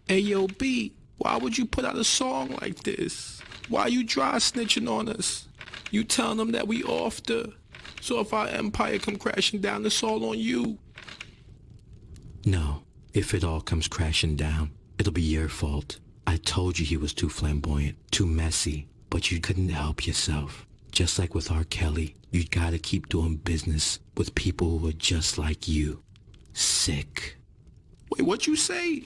Hey, yo, B, why would you put out a song like this? Why you dry snitching on us? You telling them that we off the... So if our empire come crashing down, it's all on you. No, if it all comes crashing down, it'll be your fault. I told you he was too flamboyant, too messy, but you couldn't help yourself. Just like with R. Kelly, you gotta keep doing business with people who are just like you. Sick. Wait, what you say?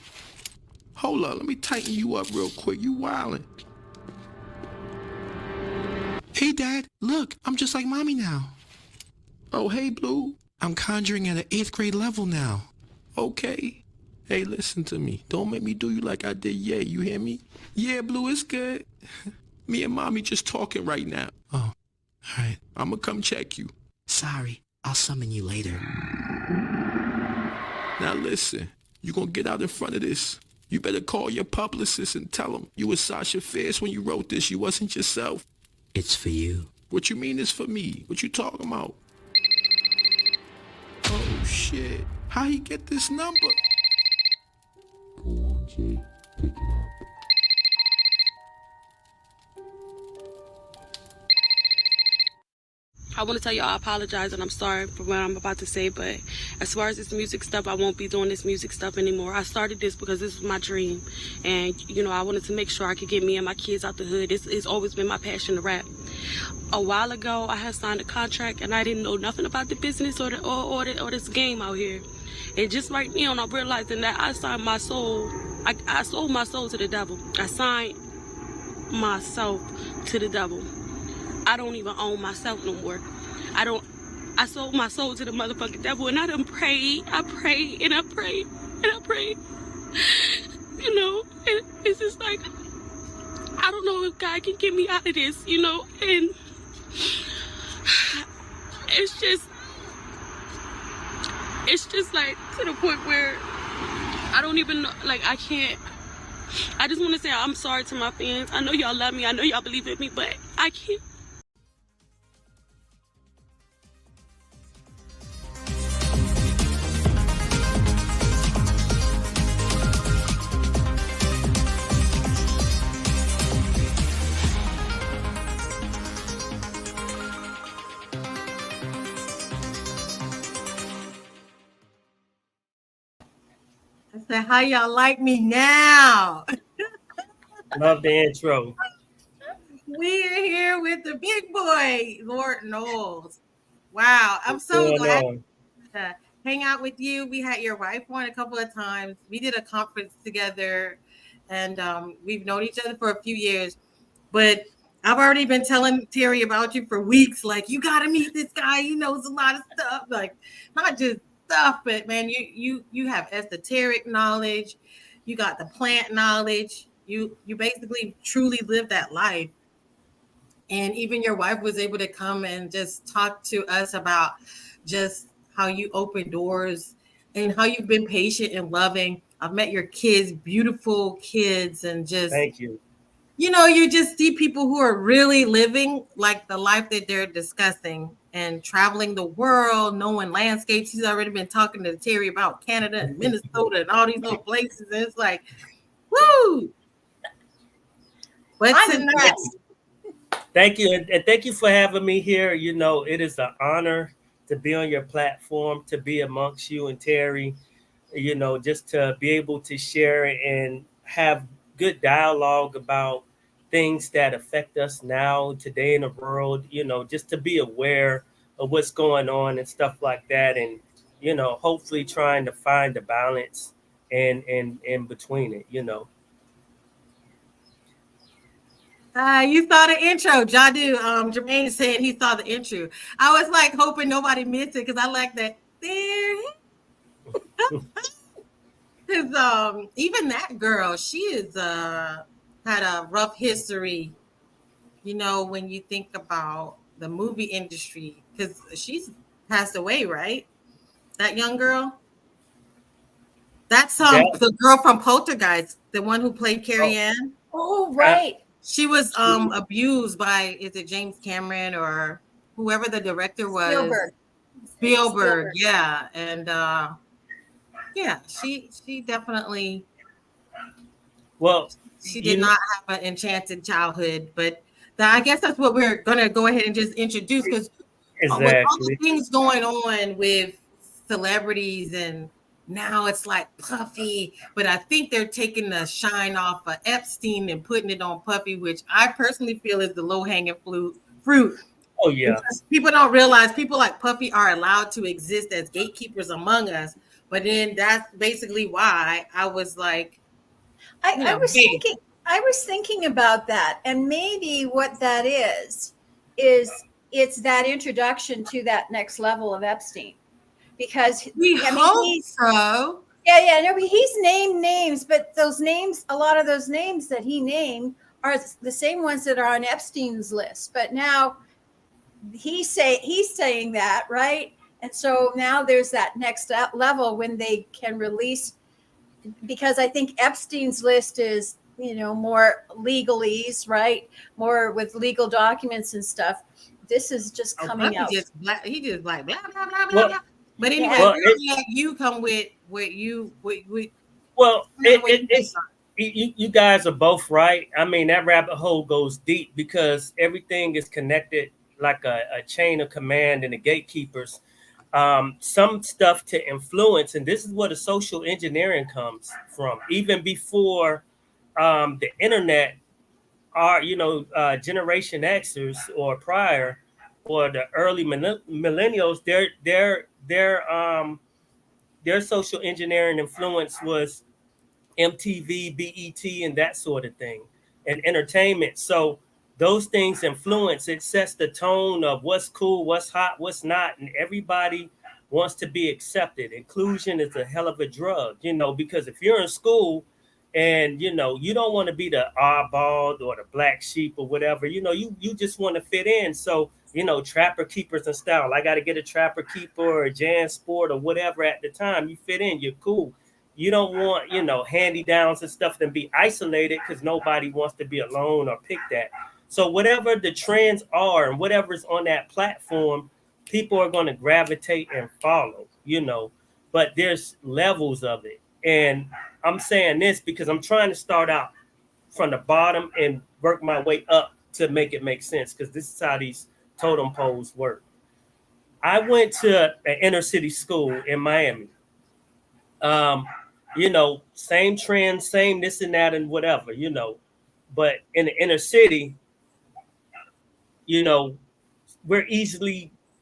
Hold up, let me tighten you up real quick. You wildin'. Hey, Dad, look, I'm just like Mommy now. Oh, hey, Blue. I'm conjuring at an 8th grade level now. Okay. Hey, listen to me. Don't make me do you like I did Ye. You hear me? Yeah, Blue, it's good. Me and Mommy just talking right now. Oh, all right. I'ma come check you. Sorry, I'll summon you later. Now listen, you gonna get out in front of this. You better call your publicist and tell him you was Sasha Fierce when you wrote this. You wasn't yourself. It's for you. What you mean it's for me? What you talking about? Oh, shit. How he get this number? Come on, Jay. Pick it up. I want to tell y'all I apologize and I'm sorry for what I'm about to say, but as far as this music stuff, I won't be doing this music stuff anymore. I started this because this was my dream, and I wanted to make sure I could get me and my kids out the hood. It's always been my passion to rap. A while ago, I had signed a contract and I didn't know nothing about the business or this game out here. And just right now, I'm realizing that I signed my soul. I sold my soul to the devil. I signed myself to the devil. I don't even own myself no more. I sold my soul to the motherfucking devil, and I done prayed. I prayed and I prayed and I prayed. And it's just like, I don't know if God can get me out of this, and it's just like to the point where I don't even know, like I can't. I just want to say I'm sorry to my fans. I know y'all love me. I know y'all believe in me, but I can't. I said, how y'all like me now? Love the intro. We're here with the big boy, Loard Knowles. Wow, I'm so glad to hang out with you. We had your wife on a couple of times. We did a conference together, and we've known each other for a few years. But I've already been telling Terri about you for weeks. Like, you got to meet this guy. He knows a lot of stuff. Like, not just stuff, but man, you have esoteric knowledge. You got the plant knowledge. You basically truly live that life. And even your wife was able to come and just talk to us about just how you open doors and how you've been patient and loving. I've met your kids, beautiful kids, and just thank you. You just see people who are really living like the life that they're discussing and traveling the world, knowing landscapes. He's already been talking to Terri about Canada and Minnesota and all these little places. And it's like, woo! What's in that? Thank you. And thank you for having me here. It is an honor to be on your platform, to be amongst you and Terri, just to be able to share and have good dialogue about things that affect us now, today in the world, just to be aware of what's going on and stuff like that. And, hopefully trying to find the balance and in between it, You saw the intro. Jadu, Jermaine is saying he saw the intro. I was like hoping nobody missed it because I like that. Because even that girl, she is had a rough history. When you think about the movie industry, because she's passed away, right? That young girl. That's the girl from Poltergeist, the one who played Carrie Ann. Oh, right. She was abused by, is it James Cameron or whoever the director was? Spielberg. Yeah. And yeah, she definitely Well, She did not have an enchanted childhood, but I guess that's what we're going to go ahead and just introduce, because with all the exactly. things going on with celebrities, and now it's like Puffy, but I think they're taking the shine off of Epstein and putting it on Puffy, which I personally feel is the low-hanging fruit. Oh yeah. Because people don't realize people like Puffy are allowed to exist as gatekeepers among us. But then that's basically why I was like, I was thinking about that, and maybe what that is it's that introduction to that next level of Epstein, because hope so. No, he's named names, but those names, a lot of those names that he named are the same ones that are on Epstein's list. But now he's saying that, right? And so now there's that next level when they can release, because I think Epstein's list is, more legalese, right? More with legal documents and stuff. This is just coming out. He just like blah blah blah blah blah. But anyway, you come with what you. Well, you guys are both right. I mean, that rabbit hole goes deep because everything is connected like a chain of command and the gatekeepers. Some stuff to influence, and this is where the social engineering comes from. Even before the internet, are Generation Xers or prior, or the early millennials, their social engineering influence was MTV, BET, and that sort of thing, and entertainment. So those things influence, it sets the tone of what's cool, what's hot, what's not, and everybody wants to be accepted. Inclusion is a hell of a drug, because if you're in school and you don't want to be the oddball or the black sheep or whatever, you just want to fit in. So trapper keepers and style, I got to get a trapper keeper or a Jan Sport or whatever at the time. You fit in, you're cool. You don't want handy downs and stuff and be isolated, because nobody wants to be alone or pick that. So whatever the trends are and whatever's on that platform, people are going to gravitate and follow, but there's levels of it. And I'm saying this because I'm trying to start out from the bottom and work my way up to make it make sense, because this is how these totem poles work. I went to an inner city school in Miami. Same trends, same this and that and whatever, but in the inner city,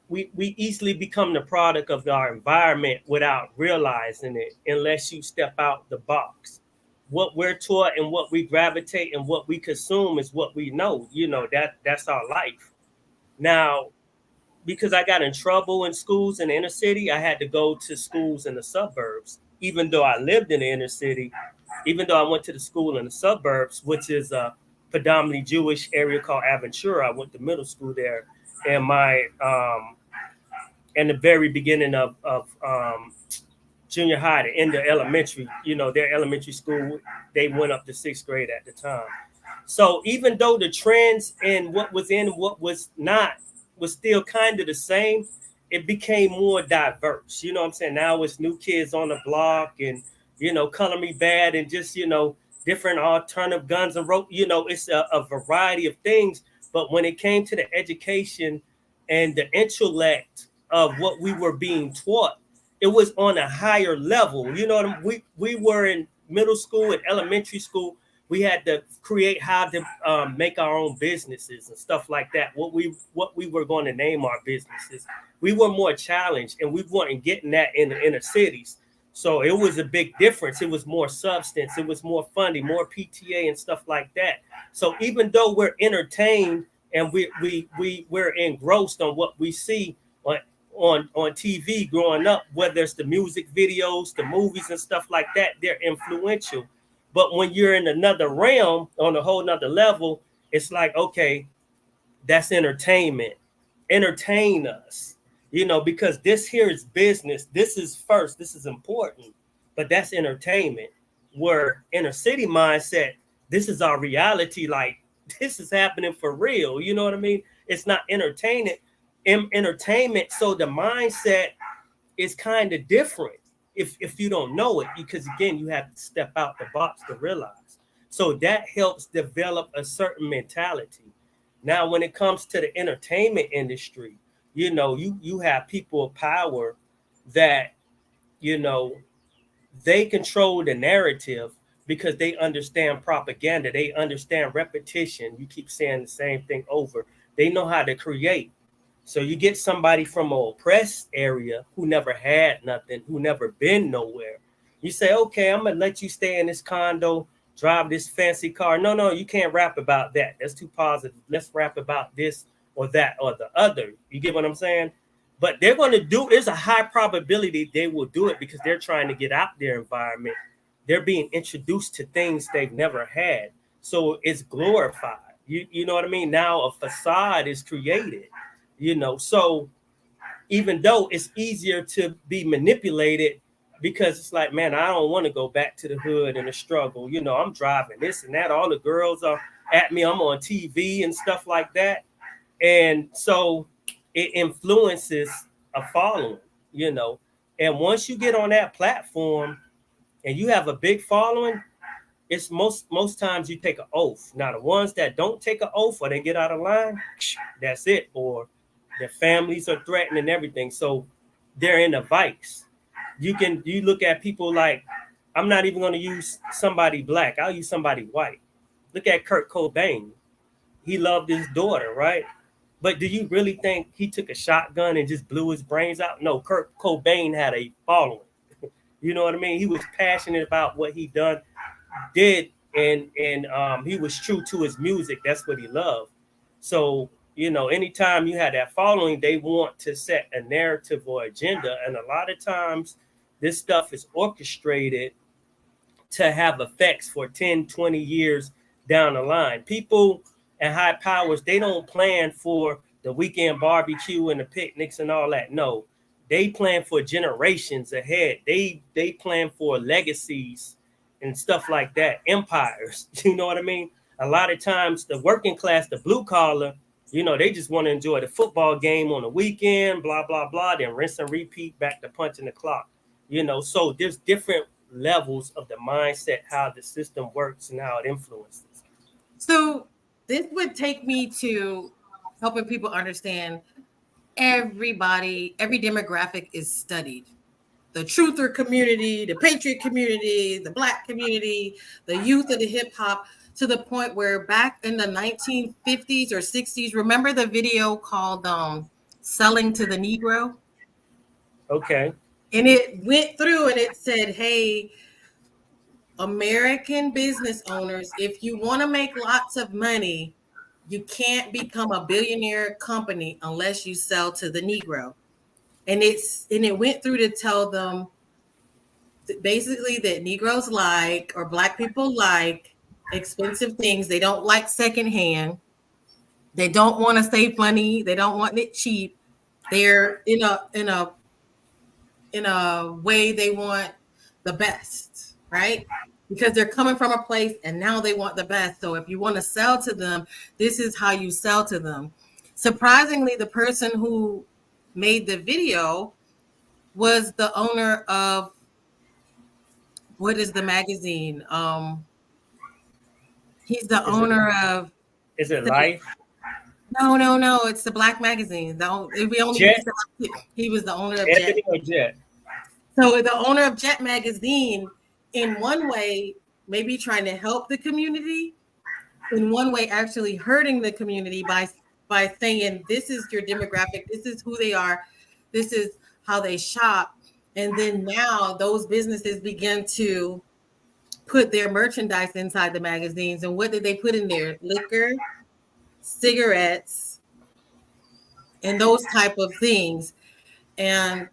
we easily become the product of our environment without realizing it, unless you step out the box. What we're taught and what we gravitate and what we consume is what we know. That's our life. Now, because I got in trouble in schools in the inner city, I had to go to schools in the suburbs. Even though I lived in the inner city, even though I went to the school in the suburbs, which is a predominantly Jewish area called Aventura, I went to middle school there. And in the very beginning of junior high, the end of elementary, their elementary school, they went up to 6th grade at the time. So even though the trends and what was in and what was not was still kind of the same, it became more diverse. You know what I'm saying? Now it's New Kids on the Block and, Color Me Bad and just, different alternative Guns and Roses. It's a variety of things. But when it came to the education and the intellect of what we were being taught, it was on a higher level. We were in middle school and elementary school. We had to create how to make our own businesses and stuff like that. What we were going to name our businesses. We were more challenged, and we weren't getting that in the inner cities. So it was a big difference. It was more substance. It was more funding, more PTA and stuff like that. So even though we're entertained and we're engrossed on what we see on TV growing up, whether it's the music videos, the movies and stuff like that, they're influential. But when you're in another realm, on a whole nother level, it's like, okay, that's entertainment. Entertain us, because this here is business. This is first. This is important. But that's entertainment. Where inner city mindset, this is our reality. Like, this is happening for real. You know what I mean? It's not entertainment. Entertainment. So the mindset is kind of different if you don't know it, because again, you have to step out the box to realize. So that helps develop a certain mentality. Now, when it comes to the entertainment industry, you know, you have people of power that, you know, they control the narrative because they understand propaganda. They understand repetition. You keep saying the same thing over. They know how to create. So you get somebody from an oppressed area who never had nothing, who never been nowhere. You say, okay, I'm going to let you stay in this condo, drive this fancy car. No, you can't rap about that. That's too positive. Let's rap about this or that or the other. You get what I'm saying? But they're going to do, it's a high probability they will do it because they're trying to get out their environment. They're being introduced to things they've never had. So it's glorified. You know what I mean? Now a facade is created, you know. So even though it's easier to be manipulated because it's like, man, I don't want to go back to the hood and the struggle. You know, I'm driving this and that. All the girls are at me. I'm on TV and stuff like that. And so it influences a following, you know. And once you get on that platform and you have a big following, it's most times you take an oath. Now, the ones that don't take an oath or they get out of line, that's it. Or their families are threatened and everything. So they're in a vice. You look at people like, I'm not even going to use somebody black. I'll use somebody white. Look at Kurt Cobain. He loved his daughter, right? But do you really think he took a shotgun and just blew his brains out? No, Kurt Cobain had a following. You know what I mean? He was passionate about what he did, and he was true to his music. That's what he loved. So, you know, anytime you had that following, they want to set a narrative or agenda. And a lot of times this stuff is orchestrated to have effects for 10, 20 years down the line. People and high powers, they don't plan for the weekend barbecue and the picnics and all that. No, they plan for generations ahead. They plan for legacies and stuff like that, empires. You know what I mean? A lot of times the working class, the blue collar, you know, they just want to enjoy the football game on the weekend, blah, blah, blah, then rinse and repeat back to punching the clock. You know, so there's different levels of the mindset, how the system works and how it influences. So this would take me to helping people understand everybody, every demographic is studied. The truther community, the patriot community, the black community, the youth of the hip hop, to the point where back in the 1950s or 60s, remember the video called Selling to the Negro? Okay. And it went through and it said, hey, American business owners, if you want to make lots of money, you can't become a billionaire company unless you sell to the Negro. And it went through to tell them basically that Negroes like, or black people like, expensive things. They don't like secondhand. They don't want to save money. They don't want it cheap. They're in a way they want the best, right? Because they're coming from a place and now they want the best. So if you want to sell to them, this is how you sell to them. Surprisingly, the person who made the video was the owner of, what is the magazine? He's the owner of. Is it Life? No. It's the black magazine. He was the owner of Anthony or Jet. So the owner of Jet magazine, in one way, maybe trying to help the community, in one way, actually hurting the community by saying, this is your demographic, this is who they are, this is how they shop. And then now those businesses begin to put their merchandise inside the magazines. And what did they put in there? Liquor, cigarettes, and those type of things. And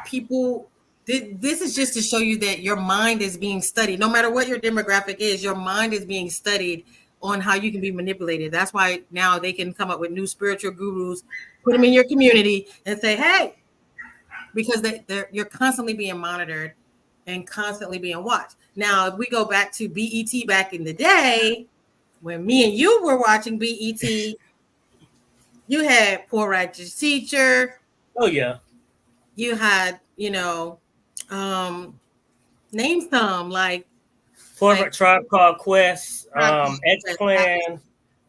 people, this is just to show you that your mind is being studied. No matter what your demographic is, your mind is being studied on how you can be manipulated. That's why now they can come up with new spiritual gurus, put them in your community and say, hey, because you're constantly being monitored and constantly being watched. Now, if we go back to BET back in the day, when me and you were watching BET, you had Poor Righteous Teacher. Oh, yeah. You had, name some, like Like Tribe Called Quest, Tribe Called X Quest,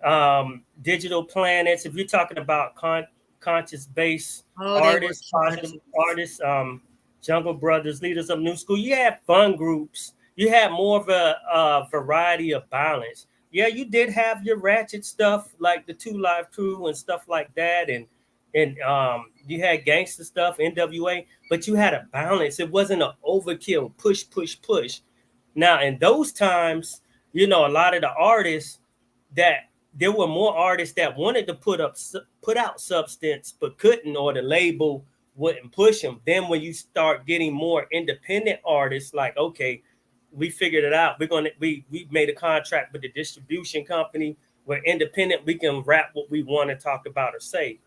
Clan, Digital Planets. If you're talking about conscious-based they were artists, positive artists, Jungle Brothers, Leaders of New School, you had fun groups. You had more of a variety of balance. Yeah, you did have your ratchet stuff like the Two Live Crew and stuff like that, and you had gangster stuff, NWA, but you had a balance. It wasn't an overkill, push. Now, in those times, a lot of the artists that there were more artists that wanted to put out substance but couldn't, or the label wouldn't push them. Then when you start getting more independent artists, like, okay, we figured it out. We made a contract with the distribution company. We're independent. We can rap what we want to talk about or say.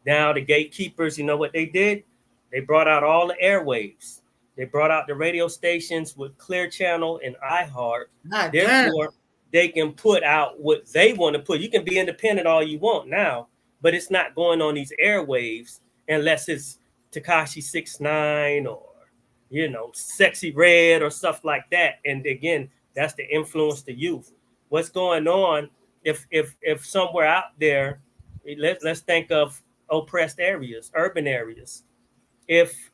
Now the gatekeepers, you know what they did? They brought out all the airwaves. They brought out the radio stations with Clear Channel and iHeart. Therefore, they can put out what they want to put. You can be independent all you want now, but it's not going on these airwaves unless it's Tekashi 6ix9ine or, Sexy Red or stuff like that. And again, that's the influence the youth. What's going on if somewhere out there, let's think of oppressed areas, urban areas. If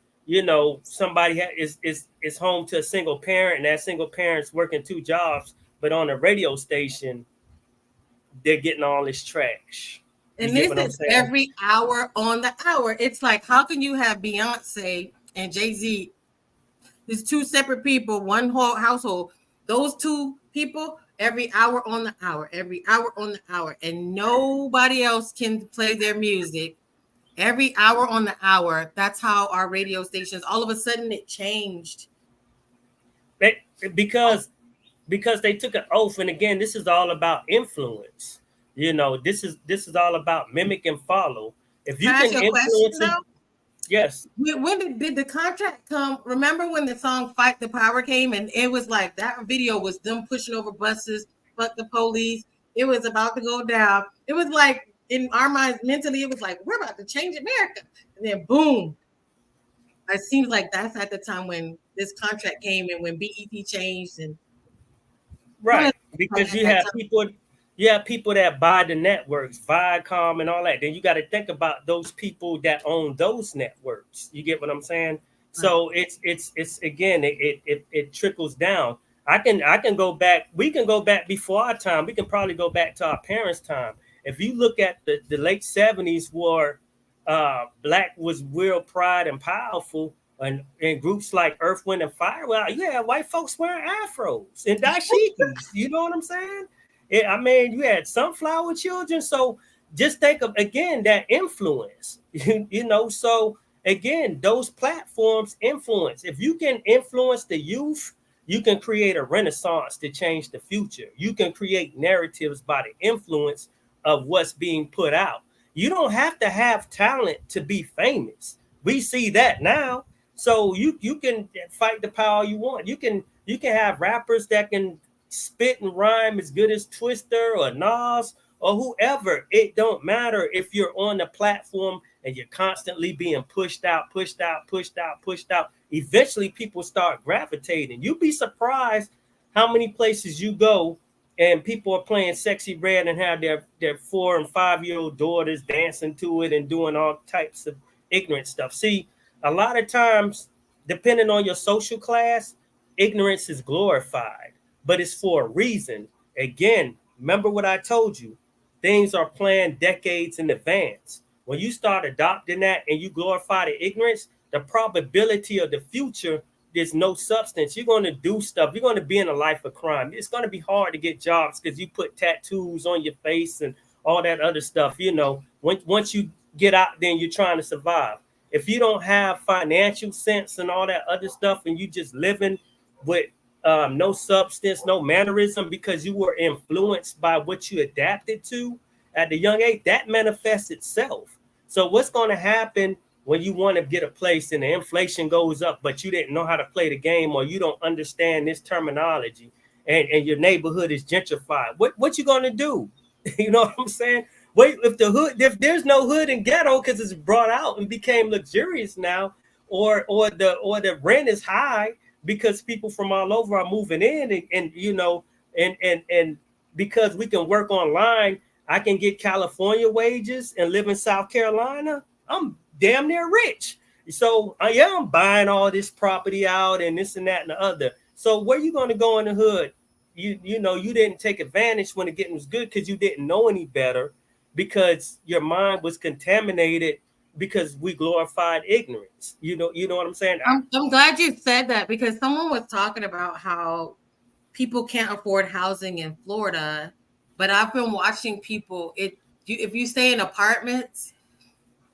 somebody is home to a single parent, and that single parent's working 2 jobs, but on a radio station, they're getting all this trash. And this is every hour on the hour. It's like, how can you have Beyonce and Jay-Z? There's 2 separate people, one whole household. Those 2 people, every hour on the hour, and nobody else can play their music. Every hour on the hour. That's how our radio stations, all of a sudden it changed. Because they took an oath. And again, this is all about influence. This is all about mimic and follow. If you can influence it, yes. When did the contract come? Remember when the song Fight the Power came, and it was like that video was them pushing over buses, fuck the police. It was about to go down. It was like, in our minds, mentally, it was like, we're about to change America. And then boom. It seems like that's at the time when this contract came and when BET changed. And right. Because you have people that buy the networks, Viacom and all that. Then you got to think about those people that own those networks. You get what I'm saying? Right. So it's again, it trickles down. I can go back. We can go back before our time. We can probably go back to our parents' time. If you look at the late 70s, where Black was real pride and powerful, and groups like Earth, Wind, and Fire, well, you had white folks wearing afros and dashikis. You know what I'm saying? You had Sunflower Children. So just think of, again, that influence. So again, those platforms influence. If you can influence the youth, you can create a renaissance to change the future. You can create narratives by the influence of what's being put out. You don't have to have talent to be famous. We see that now. So you can fight the power you want. You can have rappers that can spit and rhyme as good as Twister or Nas or whoever. It don't matter if you're on the platform and you're constantly being pushed out. Eventually people start gravitating. You'd be surprised how many places you go and people are playing Sexy Red and have their 4 and 5-year-old daughters dancing to it and doing all types of ignorant stuff. See, a lot of times, depending on your social class, ignorance is glorified, but it's for a reason. Again, remember what I told you. Things are planned decades in advance. When you start adopting that and you glorify the ignorance, the probability of the future, there's no substance. You're going to do stuff. You're going to be in a life of crime. It's going to be hard to get jobs because you put tattoos on your face and all that other stuff. Once you get out there and you're trying to survive. If you don't have financial sense and all that other stuff, and you just living with no substance, no mannerism, because you were influenced by what you adapted to at the young age, that manifests itself. So what's going to happen when you want to get a place and the inflation goes up, but you didn't know how to play the game, or you don't understand this terminology, and your neighborhood is gentrified? What you going to do? You know what I'm saying? Wait, if there's no hood and ghetto because it's brought out and became luxurious now, or the rent is high, because people from all over are moving in, and you know, and because we can work online, I can get California wages and live in South Carolina. I'm damn near rich. So yeah, I'm buying all this property out and this and that and the other. So where you going to go in the hood? You know, you didn't take advantage when the getting was good because you didn't know any better, because your mind was contaminated because we glorified ignorance. You know what I'm saying? I'm glad you said that, because someone was talking about how people can't afford housing in Florida, but I've been watching people. If you stay in apartments,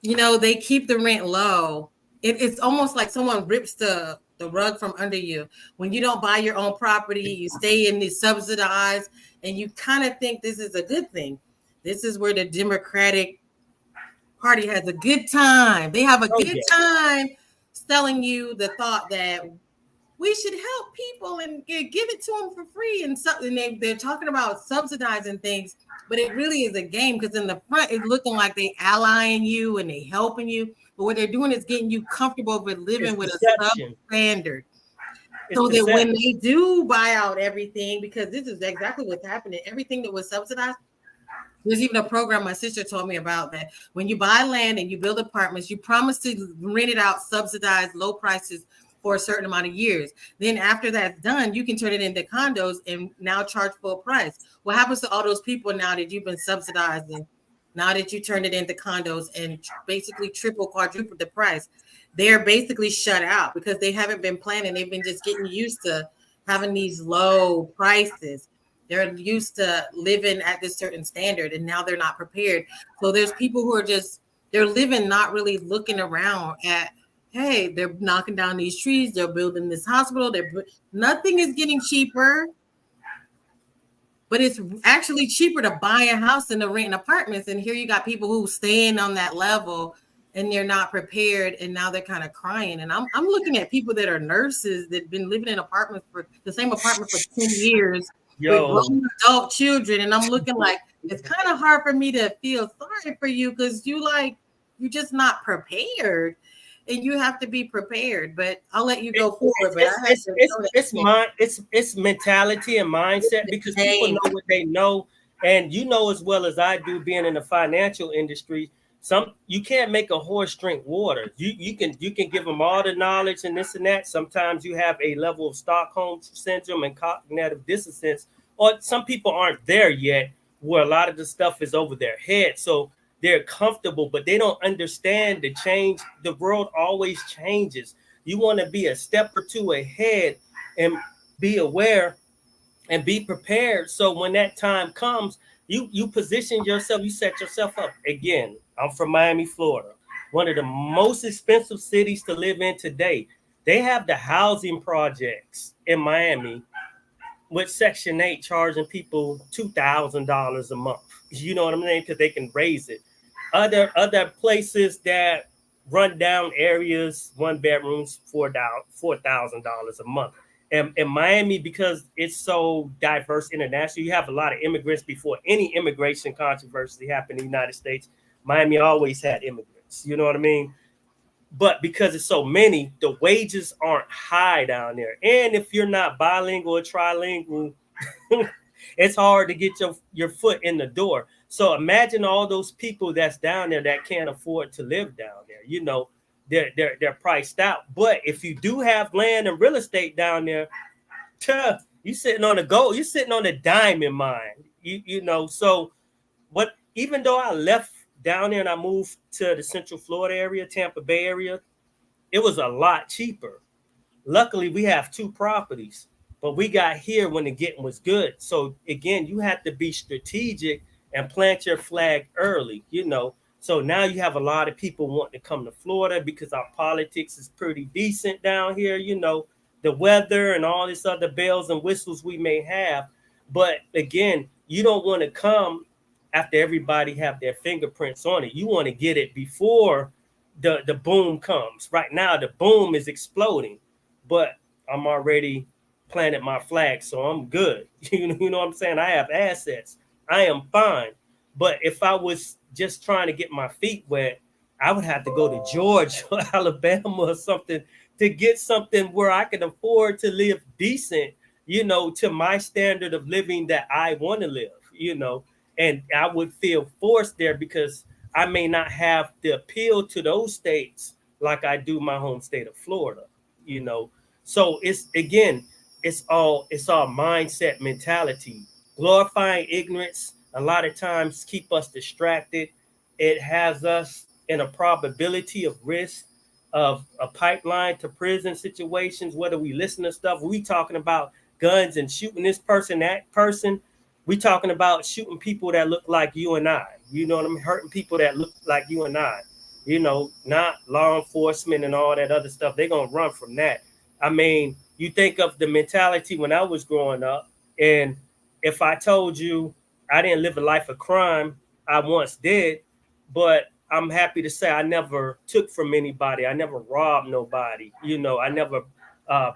you know, they keep the rent low. It's almost like someone rips the rug from under you. When you don't buy your own property, you stay in the subsidized, and you kind of think this is a good thing. This is where the Democratic Party has a good time. They have a good time selling you the thought that we should help people and give it to them for free. And something they're talking about subsidizing things, but it really is a game, because in the front it's looking like they allying you and they helping you, but what they're doing is getting you comfortable with living with a substandard. So that when they do buy out everything, because this is exactly what's happening, everything that was subsidized. There's even a program my sister told me about, that when you buy land and you build apartments, you promise to rent it out subsidized, low prices for a certain amount of years. Then after that's done, you can turn it into condos and now charge full price. What happens to all those people now that you've been subsidizing, now that you turned it into condos and basically triple, quadruple the price? They're basically shut out because they haven't been planning. They've been just getting used to having these low prices. They're used to living at this certain standard, and now they're not prepared. So there's people who are they're living not really looking around at, hey, they're knocking down these trees, they're building this hospital, nothing is getting cheaper, but it's actually cheaper to buy a house than to rent apartments. And here you got people who staying on that level and they're not prepared, and now they're kind of crying. And I'm looking at people that are nurses that have been living in apartments for the same apartment for 10 years with grown adult children, and I'm looking like, it's kind of hard for me to feel sorry for you, because you're just not prepared, and you have to be prepared. But I'll let you go forward. But it's mentality and mindset, because people know what they know, and you know as well as I do, being in the financial industry, you can't make a horse drink water. You can give them all the knowledge and this and that. Sometimes you have a level of Stockholm syndrome and cognitive dissonance, or some people aren't there yet, where a lot of the stuff is over their head. So they're comfortable, but they don't understand the change. The world always changes. You want to be a step or two ahead and be aware and be prepared. So when that time comes, you position yourself, you set yourself up. Again, I'm from Miami, Florida, one of the most expensive cities to live in today. They have the housing projects in Miami with Section 8 charging people $2,000 a month. You know what I'm saying? Because they can raise it. Other places that run down areas, one bedrooms, $4,000 a month. And in Miami, because it's so diverse internationally, you have a lot of immigrants. Before any immigration controversy happened in the United States, Miami always had immigrants. You know what I mean? But because it's so many, the wages aren't high down there. And if you're not bilingual or trilingual, it's hard to get your foot in the door. So imagine all those people that's down there that can't afford to live down there. You know, they're priced out. But if you do have land and real estate down there, you're sitting on the gold, you're sitting on the diamond mine. You know, so even though I left down there and I moved to the Central Florida area, Tampa Bay area, it was a lot cheaper. Luckily, we have 2 properties, but we got here when the getting was good. So again, you have to be strategic and plant your flag early, you know. So now you have a lot of people wanting to come to Florida because our politics is pretty decent down here, you know, the weather and all this other bells and whistles we may have. But again, you don't want to come after everybody have their fingerprints on it. You want to get it before the boom comes. Right now, the boom is exploding, but I'm already planted my flag, so I'm good. You know what I'm saying? I have assets. I am fine. But if I was just trying to get my feet wet, I would have to go to Georgia or Alabama or something to get something where I can afford to live decent, you know, to my standard of living that I want to live, you know, and I would feel forced there because I may not have the appeal to those states like I do my home state of Florida, you know. So it's again, it's all mindset mentality. Glorifying ignorance a lot of times keep us distracted. It has us in a probability of risk of a pipeline to prison situations, whether we listen to stuff, we talking about guns and shooting this person, that person. We talking about shooting people that look like you and I. You know what I mean? Hurting people that look like you and I. You know, not law enforcement and all that other stuff. They're gonna run from that. I mean, you think of the mentality when I was growing up, and if I told you I didn't live a life of crime, I once did, but I'm happy to say I never took from anybody. I never robbed nobody. You know, I never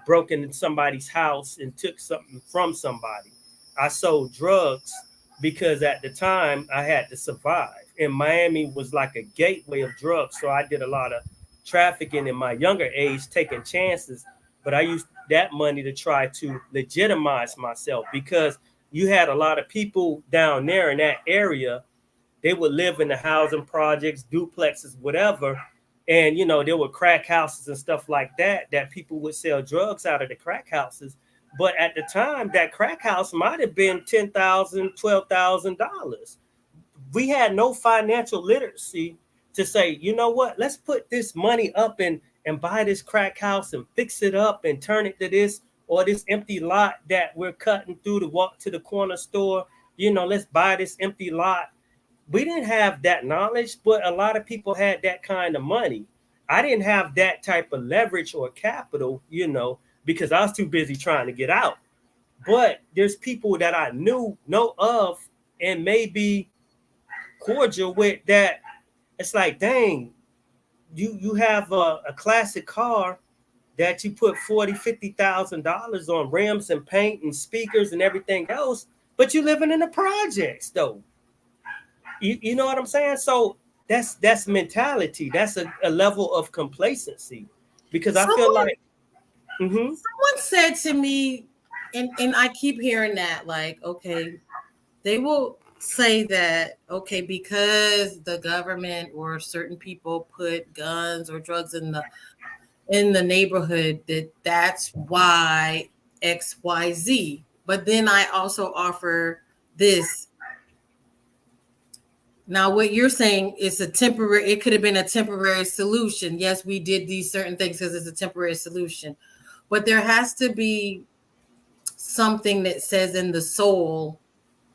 broke into somebody's house and took something from somebody. I sold drugs because at the time I had to survive. And Miami was like a gateway of drugs. So I did a lot of trafficking in my younger age, taking chances. But I used that money to try to legitimize myself because you had a lot of people down there in that area. They would live in the housing projects, duplexes, whatever. And, you know, there were crack houses and stuff like that, that people would sell drugs out of the crack houses. But at the time, that crack house might have been $10,000, $12,000. We had no financial literacy to say, you know what, let's put this money up and buy this crack house and fix it up and turn it to this or this empty lot that we're cutting through to walk to the corner store. You know, let's buy this empty lot. We didn't have that knowledge, but a lot of people had that kind of money. I didn't have that type of leverage or capital, you know, because I was too busy trying to get out. But there's people that I know of and maybe cordial with that. It's like, dang, you have a classic car that you put $40,000-$50,000 on rims and paint and speakers and everything else, but you living in the projects though. You know what I'm saying? So that's mentality. That's a level of complacency because I feel like someone said to me, and I keep hearing that, like, okay, they will say that, okay, because the government or certain people put guns or drugs in the neighborhood, that's why XYZ. But then I also offer this. Now, what you're saying is it could have been a temporary solution. Yes, we did these certain things because it's a temporary solution, but there has to be something that says in the soul,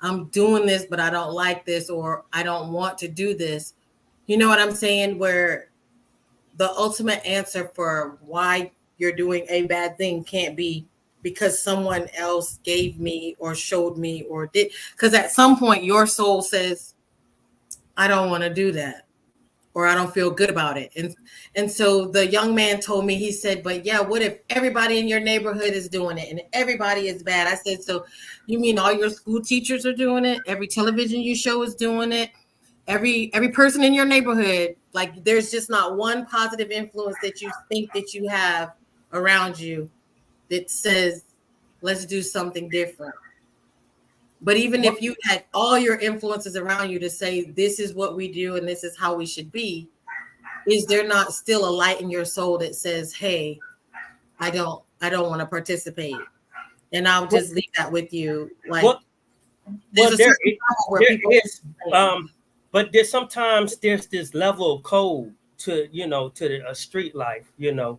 I'm doing this, but I don't like this, or I don't want to do this. You know what I'm saying? Where the ultimate answer for why you're doing a bad thing can't be because someone else gave me or showed me or did. Because at some point your soul says, I don't want to do that, or I don't feel good about it. And so the young man told me, he said, but yeah, what if everybody in your neighborhood is doing it and everybody is bad? I said, so you mean all your school teachers are doing it? Every television you show is doing it? Every person in your neighborhood, like there's just not one positive influence that you think that you have around you that says, let's do something different. But even if you had all your influences around you to say, this is what we do and this is how we should be, is there not still a light in your soul that says, hey, I don't want to participate? And I'll just leave that with you. Like, but sometimes there's this level of code to, you know, to a street life, you know.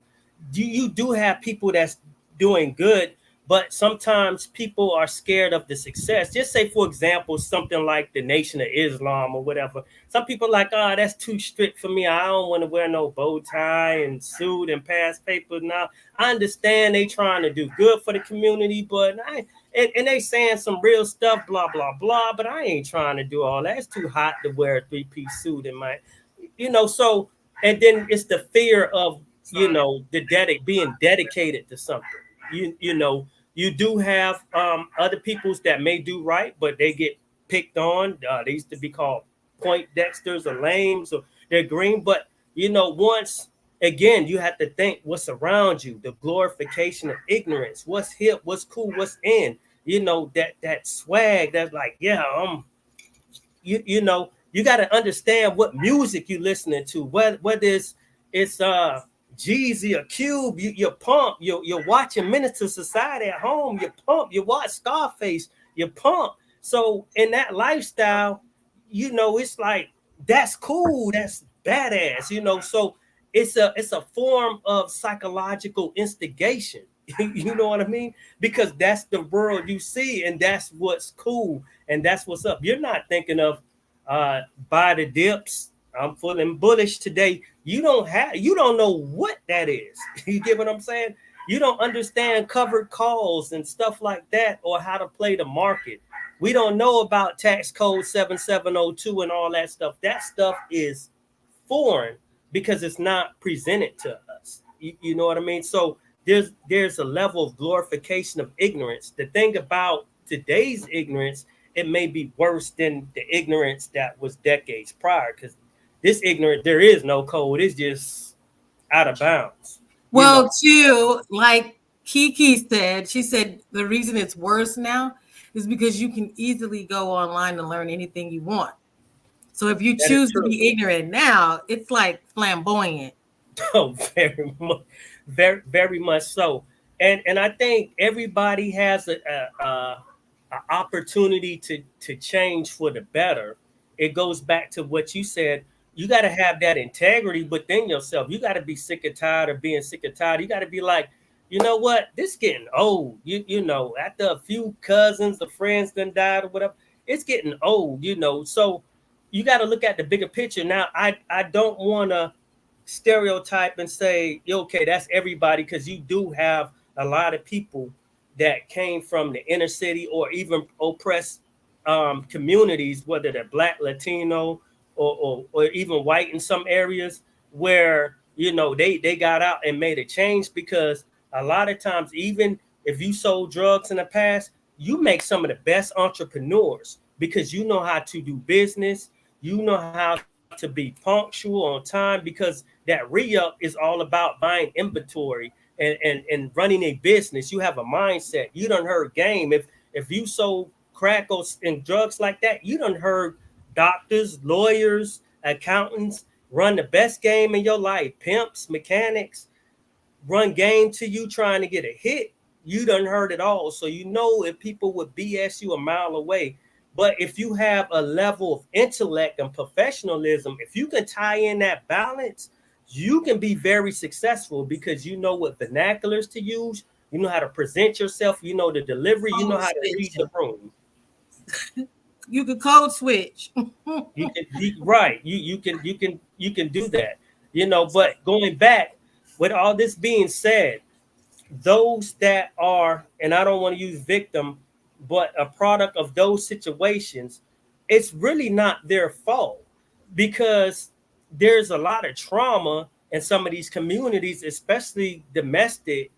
You do have people that's doing good, but sometimes people are scared of the success. Just say, for example, something like the Nation of Islam or whatever. Some people are like, oh, that's too strict for me. I don't want to wear no bow tie and suit and pass papers. Now, I understand they trying to do good for the community, but and they saying some real stuff, blah, blah, blah, but I ain't trying to do all that. It's too hot to wear a three-piece suit in my, you know, so, and then it's the fear of, you know, being dedicated to something. You know, you do have other peoples that may do right, but they get picked on. They used to be called Poindexters or lames, or they're green. But, you know, once again, you have to think what's around you, the glorification of ignorance, what's hip, what's cool, what's in, you know, that swag that's like, yeah, you know, you got to understand what music you listening to, whether it's Jeezy or Cube, you're pumped, you're watching Minister Society at home, you're pumped, you watch Scarface, you're pumped. So in that lifestyle, you know, it's like that's cool, that's badass, you know. So it's a form of psychological instigation. You know what I mean? Because that's the world you see, and that's what's cool, and that's what's up. You're not thinking of buy the dips. I'm feeling bullish today. You don't know what that is. You get what I'm saying? You don't understand covered calls and stuff like that, or how to play the market. We don't know about tax code 7702 and all that stuff. That stuff is foreign because it's not presented to us. You know what I mean? So there's a level of glorification of ignorance. The thing about today's ignorance, it may be worse than the ignorance that was decades prior, because this ignorance, there is no code. It's just out of bounds. Well, too, like Kiki said, she said the reason it's worse now is because you can easily go online and learn anything you want. So if you choose to be ignorant now, it's like flamboyant. Oh, very much, very much so. And I think everybody has a opportunity to change for the better. It goes back to what you said. You got to have that integrity within yourself. You got to be sick and tired of being sick and tired. You got to be like, you know what? This getting old. You know, after a few cousins or friends done died or whatever, it's getting old, you know. So you got to look at the bigger picture. Now, I don't want to stereotype and say, okay, that's everybody, because you do have a lot of people that came from the inner city or even oppressed communities, whether they're Black, Latino, or even white in some areas, where, you know, they got out and made a change. Because a lot of times, even if you sold drugs in the past, you make some of the best entrepreneurs because you know how to do business, you know how to be punctual on time, because that re-up is all about buying inventory and running a business. You have a mindset. You done heard game. If you sold crack and drugs like that, you done heard doctors, lawyers, accountants run the best game in your life. Pimps, mechanics run game to you trying to get a hit. You done heard it all. So you know if people would BS you a mile away. But if you have a level of intellect and professionalism, if you can tie in that balance, you can be very successful, because you know what vernaculars to use, you know how to present yourself, you know the delivery, you know how to read the room. You can code switch. You can right. You can do that. You know, but going back, with all this being said, those that are, and I don't want to use victim, but a product of those situations, it's really not their fault, because there's a lot of trauma in some of these communities, especially domestic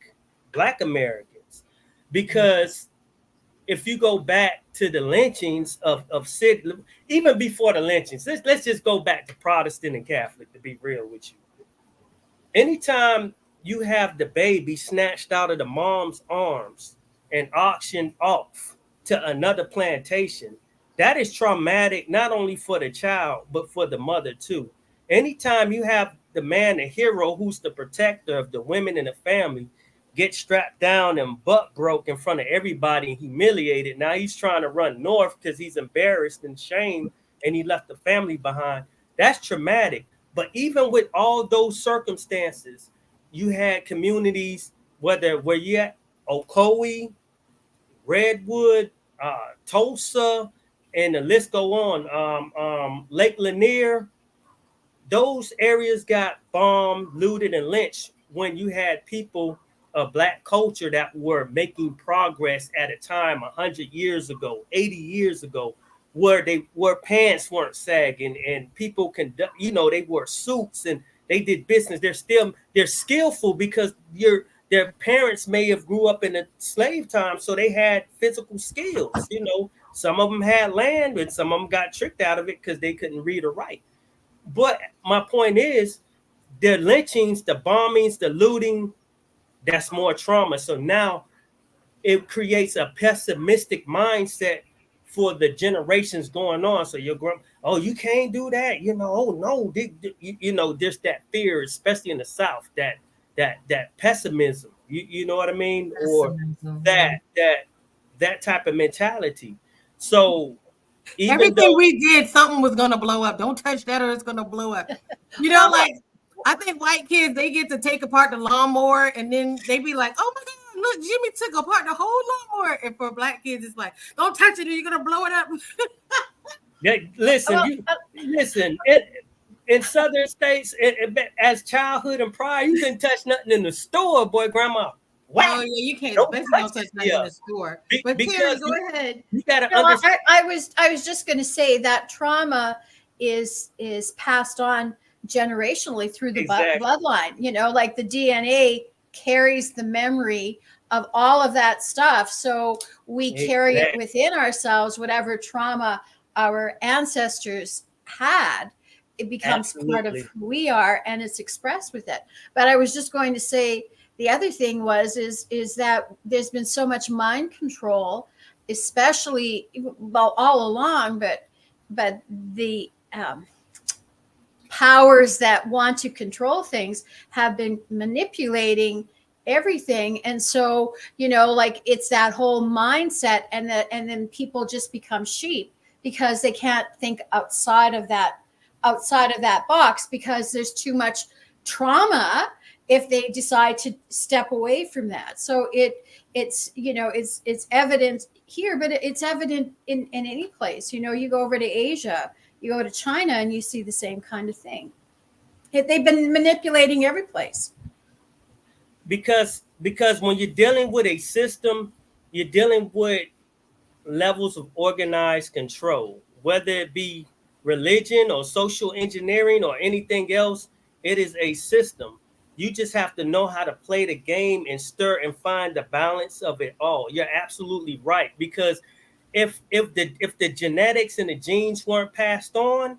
Black Americans. Because if you go back to the lynchings of Sid, even before the lynchings, let's just go back to Protestant and Catholic, to be real with you. Anytime you have the baby snatched out of the mom's arms and auctioned off to another plantation, that is traumatic, not only for the child, but for the mother too. Anytime you have the man, the hero, who's the protector of the women in the family, get strapped down and butt broke in front of everybody and humiliated. Now he's trying to run north because he's embarrassed and shamed and he left the family behind. That's traumatic. But even with all those circumstances, you had communities, where you at Ocoee, Redwood, Tulsa, and the list go on, Lake Lanier. Those areas got bombed, looted, and lynched when you had people of Black culture that were making progress at a time 100 years ago, 80 years ago, where pants weren't sagging and people they wore suits and they did business. They're skillful because their parents may have grew up in a slave time, so they had physical skills. You know, some of them had land and some of them got tricked out of it because they couldn't read or write. But my point is, the lynchings, the bombings, the looting, that's more trauma. So now it creates a pessimistic mindset for the generations going on. So you're going, oh, you can't do that, you know. Oh no, you know, there's that fear, especially in the South, that pessimism. You know what I mean, or that type of mentality. So even everything though we did, something was gonna blow up. Don't touch that, or it's gonna blow up. You know, like I think white kids, they get to take apart the lawnmower, and then they be like, "Oh my God, look, Jimmy took apart the whole lawnmower." And for black kids, it's like, "Don't touch it, or you're gonna blow it up." listen, in southern states, as childhood and prior, you couldn't touch nothing in the store, boy, grandma. Wow. Oh yeah, you can't. Especially don't touch nothing in the store. But Terri, go ahead. You gotta understand. I was just going to say that trauma is passed on generationally through the bloodline. You know, like the DNA carries the memory of all of that stuff, so we carry it within ourselves. Whatever trauma our ancestors had, it becomes part of who we are, and it's expressed with it. But I was just going to say, the other thing is that there's been so much mind control, especially, well, all along, but the powers that want to control things have been manipulating everything. And so, you know, like it's that whole mindset, and then people just become sheep because they can't think outside of that box, because there's too much trauma if they decide to step away from that. So it's you know, it's evident here, but it's evident in any place. You know, you go over to Asia, you go to China, and you see the same kind of thing. They've been manipulating every place. Because when you're dealing with a system, you're dealing with levels of organized control, whether it be religion or social engineering or anything else. It is a system. You just have to know how to play the game and stir and find the balance of it all. You're absolutely right, because if the genetics and the genes weren't passed on,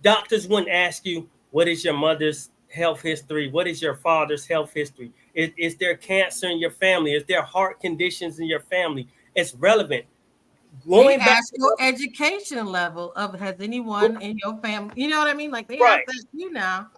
doctors wouldn't ask you, what is your mother's health history? What is your father's health history? Is there cancer in your family? Is there heart conditions in your family? It's relevant. Going back to your education level of, has anyone in your family, you know what I mean? Like they ask that you now.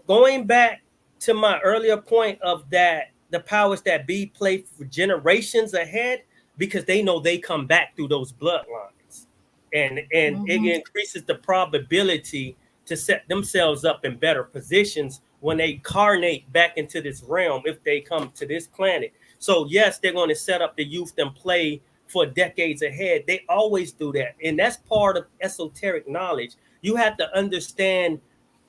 Going back to my earlier point of that, the powers that be play for generations ahead, because they know they come back through those bloodlines, and it increases the probability to set themselves up in better positions when they carnate back into this realm, if they come to this planet. So yes, they're going to set up the youth and play for decades ahead. They always do that. And that's part of esoteric knowledge. You have to understand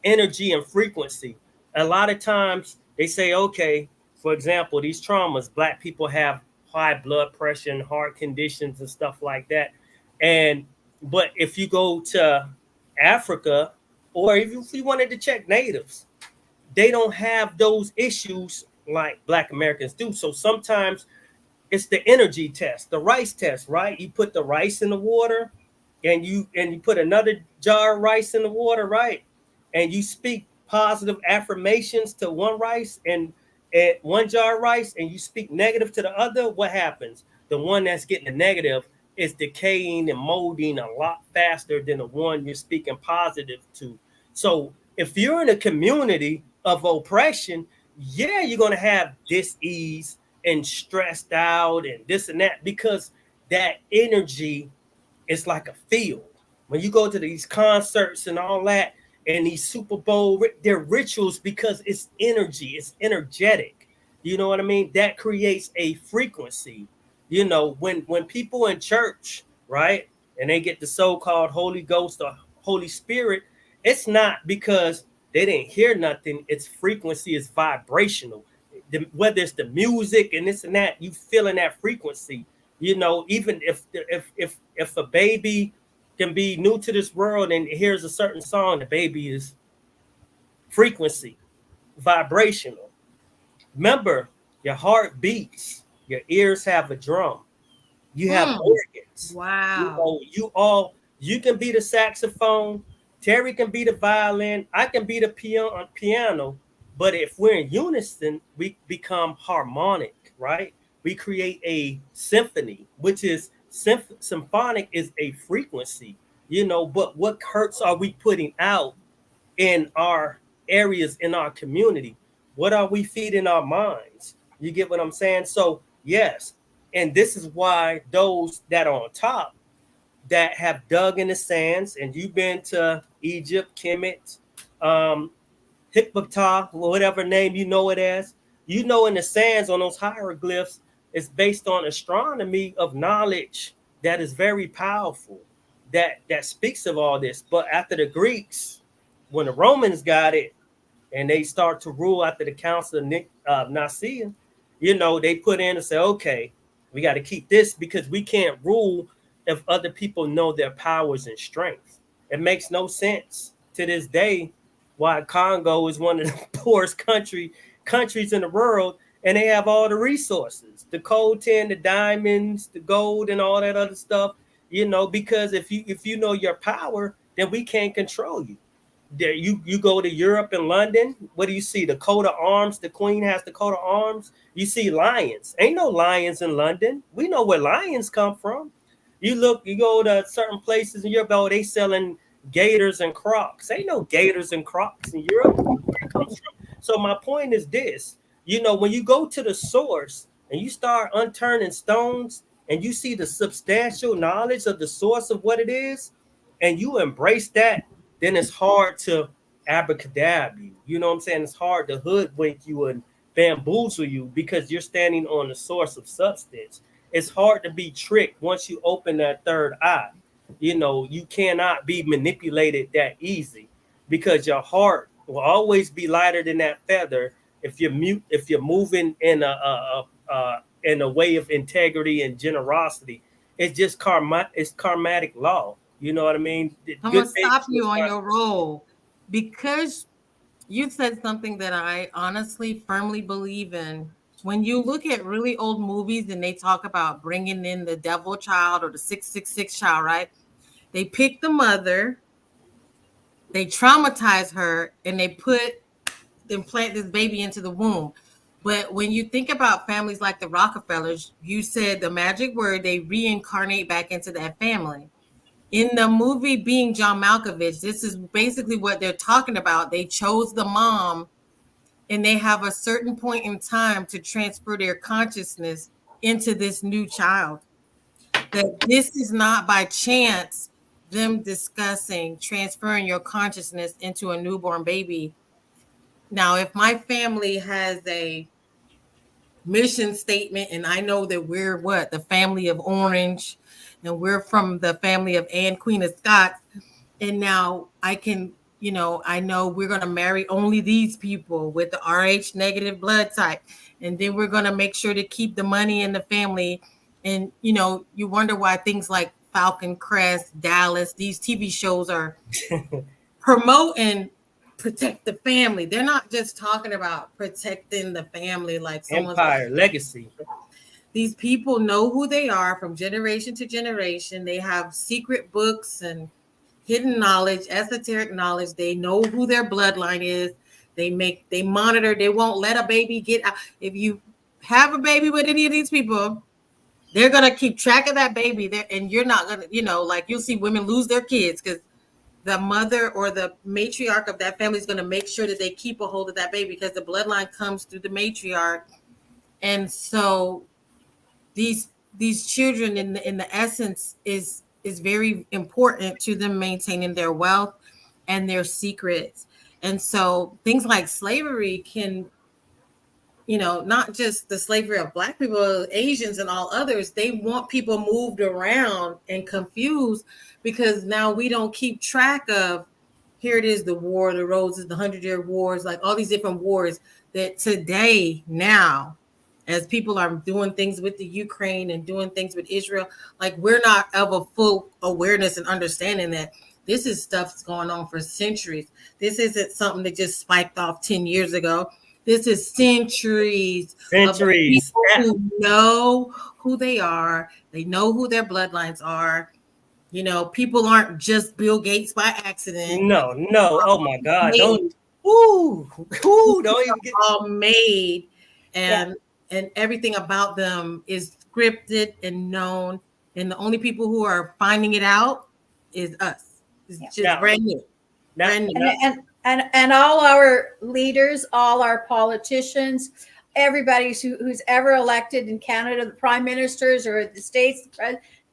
energy and frequency. A lot of times they say, okay, for example, these traumas, Black people have high blood pressure and heart conditions and stuff like that. But if you go to Africa, or if you wanted to check natives, they don't have those issues like Black Americans do. So sometimes it's the energy test, the rice test, right? You put the rice in the water, and you put another jar of rice in the water, right? And you speak positive affirmations to one rice and one jar of rice, and you speak negative to the other. What happens? The one that's getting the negative is decaying and molding a lot faster than the one you're speaking positive to. So if you're in a community of oppression, yeah, you're going to have dis-ease and stressed out and this and that, because that energy is like a field. When you go to these concerts and all that, and these Super Bowl, they're rituals because it's energy, it's energetic. You know what I mean? That creates a frequency. You know, when people in church, right, and they get the so-called Holy Ghost or Holy Spirit, it's not because they didn't hear nothing. Its frequency is vibrational. Whether it's the music and this and that, you feeling that frequency. You know, even if a baby can be new to this world and hears a certain song, the baby is frequency, vibrational. Remember, your heart beats, your ears have a drum, you have organs. Wow. You can beat a saxophone Terri can be the violin, I can be the piano, but if we're in unison, we become harmonic, right? We create a symphony, which is symphonic is a frequency, but what hurts are we putting out in our areas, in our community? What are we feeding our minds? You get what I'm saying? So yes, and this is why those that are on top, that have dug in the sands, and you've been to Egypt, Kemet, Hippotah, whatever name you know it as, in the sands on those hieroglyphs, it's based on astronomy of knowledge that is very powerful, that speaks of all this. But after the Greeks, when the Romans got it, and they start to rule after the Council of Nicaea, they put in and say, okay, we got to keep this because we can't rule if other people know their powers and strengths. It makes no sense to this day why Congo is one of the poorest countries in the world, and they have all the resources, the coltan, the diamonds, the gold, and all that other stuff, because if you know your power, then we can't control you. There, you go to Europe and London, what do you see? The coat of arms, the queen has the coat of arms. You see lions. Ain't no lions in London. We know where lions come from. You go to certain places in Europe, they selling gators and crocs. Ain't no gators and crocs in Europe. Where it comes from. So my point is this, when you go to the source and you start unturning stones and you see the substantial knowledge of the source of what it is, and you embrace that, then it's hard to abracadabra you. You know what I'm saying? It's hard to hoodwink you and bamboozle you because you're standing on the source of substance. It's hard to be tricked once you open that third eye. You cannot be manipulated that easy because your heart will always be lighter than that feather if you're moving in a way of integrity and generosity. It's just it's karmatic law. You know what I mean? I'm going to stop you on your roll because you said something that I honestly, firmly believe in. When you look at really old movies and they talk about bringing in the devil child or the 666 child, right? They pick the mother, they traumatize her, and they implant this baby into the womb. But when you think about families like the Rockefellers, you said the magic word, they reincarnate back into that family. In the movie Being John Malkovich, this is basically what they're talking about. They chose the mom, and they have a certain point in time to transfer their consciousness into this new child. That this is not by chance them discussing transferring your consciousness into a newborn baby. Now, if my family has a mission statement and I know that we're the family of Orange, and we're from the family of Anne, Queen of Scots. And now I can, I know we're going to marry only these people with the RH negative blood type. And then we're going to make sure to keep the money in the family. And, you wonder why things like Falcon Crest, Dallas, these TV shows are promoting protect the family. They're not just talking about protecting the family like empire, legacy. These people know who they are from generation to generation. They have secret books and hidden knowledge, esoteric knowledge. They know who their bloodline is. They monitor. They won't let a baby get out. If you have a baby with any of these people, they're going to keep track of that baby there. And you're not going to, like you'll see women lose their kids because the mother or the matriarch of that family is going to make sure that they keep a hold of that baby because the bloodline comes through the matriarch. And so these children in the essence is very important to them maintaining their wealth and their secrets. And so things like slavery can, not just the slavery of Black people, Asians and all others, they want people moved around and confused because now we don't keep track of, here it is, the War, the Roses, the 100-Year Wars, like all these different wars that today now, as people are doing things with the Ukraine and doing things with Israel, like we're not of a full awareness and understanding that this is stuff that's going on for centuries. This isn't something that just spiked off 10 years ago. This is centuries. Of people who know who they are. They know who their bloodlines are. You know, people aren't just Bill Gates by accident. No. Oh my God. Made. Don't don't even get all made, Yeah. and everything about them is scripted and known. And the only people who are finding it out is us. It's Yeah. just Now- brand new. now- Brand new. now- And all our leaders, all our politicians, everybody who's ever elected in Canada, the prime ministers or the states,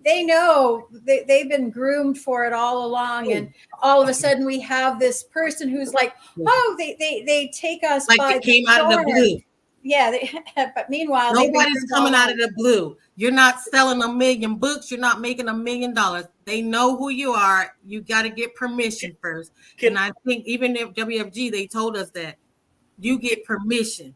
they know they've been groomed for it all along. And all of a sudden we have this person who's like, oh, they take us Like by it came the out of the shore. blue. Yeah, but meanwhile, they've been Nobody's groomed coming all out of the blue. You're not selling 1 million books. You're not making $1 million. They know who you are. You got to get permission first. And I think even if WFG, they told us that you get permission.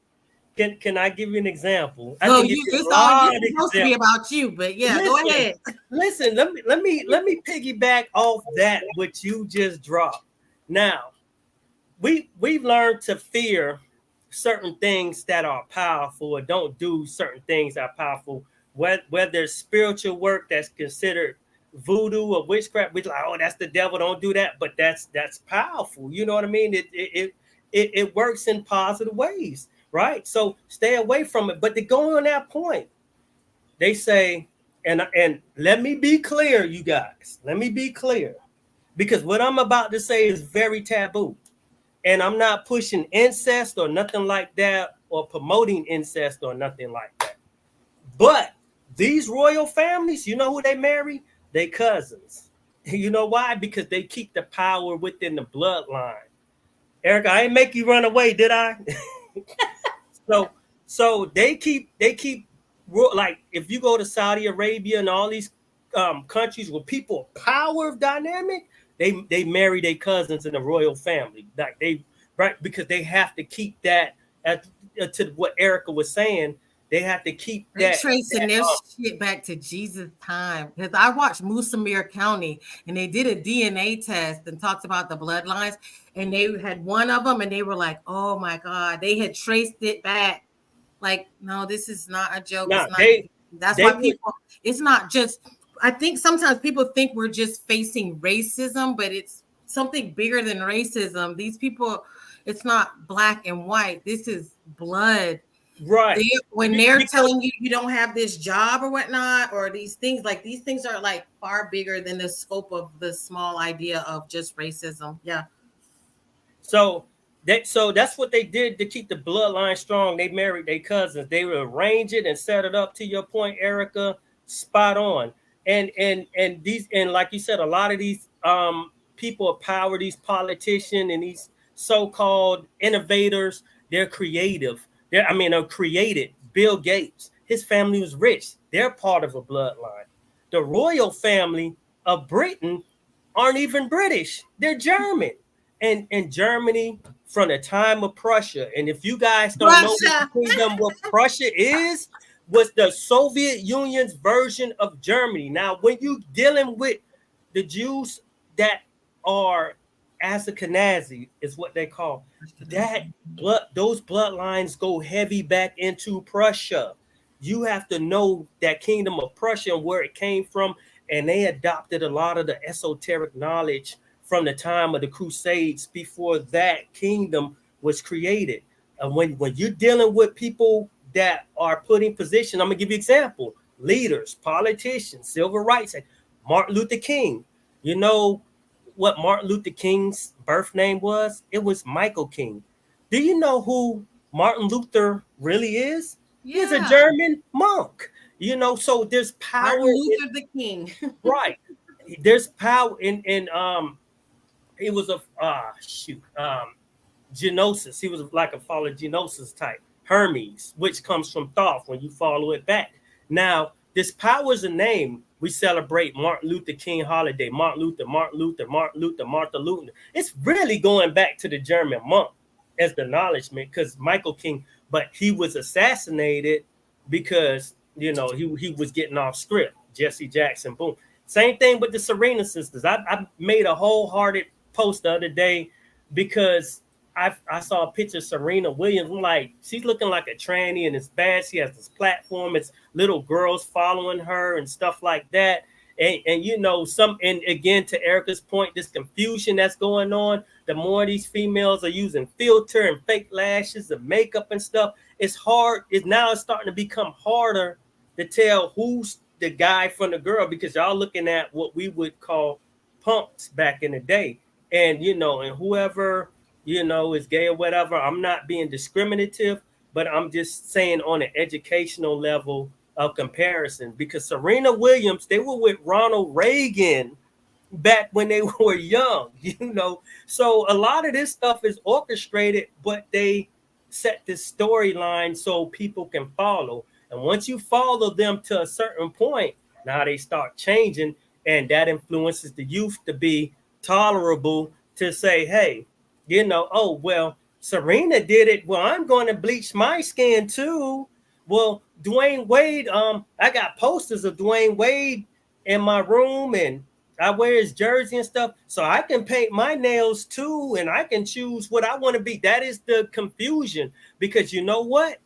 Can I give you an example? No, it's all supposed to be about you, but yeah, go ahead. Listen, let me piggyback off that what you just dropped. Now, we've learned to fear certain things that are powerful, or don't do certain things that are powerful. Whether it's spiritual work that's considered voodoo or witchcraft, we're like, oh, that's the devil, don't do that. But that's powerful. You know what I mean? It works in positive ways, right? So stay away from it. But to go on that point, they say, and let me be clear, you guys. Let me be clear, because what I'm about to say is very taboo. And I'm not pushing incest or nothing like that, or promoting incest or nothing like that. But these royal families, you know who they marry? They cousins. You know why? Because they keep the power within the bloodline. Erica, I ain't make you run away, did I? So they keep like, if you go to Saudi Arabia and all these countries where people power dynamic, they marry their cousins in the royal family. Like because they have to keep that to what Erica was saying. They have to keep that. Tracing their shit back to Jesus' time. Because I watched Musamir County and they did a DNA test and talked about the bloodlines. And they had one of them and they were like, oh my God, they had traced it back. Like, no, this is not a joke. No, that's why people, it's not just, I think sometimes people think we're just facing racism, but it's something bigger than racism. These people, it's not black and white. This is blood. Right. When they're telling you you don't have this job or whatnot, or these things are like far bigger than the scope of the small idea of just racism. Yeah. So that's what they did to keep the bloodline strong. They married their cousins. They would arrange it and set it up. To your point, Erica, spot on. And like you said, a lot of these people of power, these politicians and these so-called innovators, they're creative. They're created. Bill Gates, his family was rich. They're part of a bloodline. The royal family of Britain aren't even British. They're German. And Germany, from the time of Prussia, and if you guys don't know the kingdom, what Prussia is, was the Soviet Union's version of Germany. Now, when you're dealing with the Jews that are Ashkenazi, is what they call those bloodlines go heavy back into Prussia. You have to know that kingdom of Prussia and where it came from, and they adopted a lot of the esoteric knowledge from the time of the Crusades before that kingdom was created. And when you're dealing with people that are put in position, I'm gonna give you an example: leaders, politicians, civil rights, Martin Luther King. You know what Martin Luther King's birth name was? It was Michael King. Do you know who Martin Luther really is? Yeah. He's a German monk. You know, so there's power. Martin Luther the King. Right. There's power in it was a Genosis. He was like a follower Genosis type. Hermes, which comes from Thoth when you follow it back. Now, this power is a name. We celebrate Martin Luther King holiday. Martin Luther. It's really going back to the German monk as the acknowledgement, because Michael King, but he was assassinated because, you know, he was getting off script. Jesse Jackson, boom. Same thing with the Serena sisters. I made a wholehearted post the other day because I saw a picture of Serena Williams. I'm like, she's looking like a tranny and it's bad. She has this platform. It's little girls following her and stuff like that. And you know, and again, to Erica's point, this confusion that's going on, the more these females are using filter and fake lashes and makeup and stuff, it's hard. It's starting to become harder to tell who's the guy from the girl, because y'all looking at what we would call punks back in the day. And you know, and whoever, you know, is gay or whatever, I'm not being discriminative, but I'm just saying on an educational level of comparison, because Serena Williams, they were with Ronald Reagan back when they were young, you know. So a lot of this stuff is orchestrated, but they set this storyline so people can follow. And once you follow them to a certain point, now they start changing, and that influences the youth to be tolerable, to say, hey, you know, oh, well, Serena did it. Well, I'm going to bleach my skin too. Well, Dwayne Wade, I got posters of Dwayne Wade in my room, and I wear his jersey and stuff, so I can paint my nails too, and I can choose what I want to be. That is the confusion, because you know what?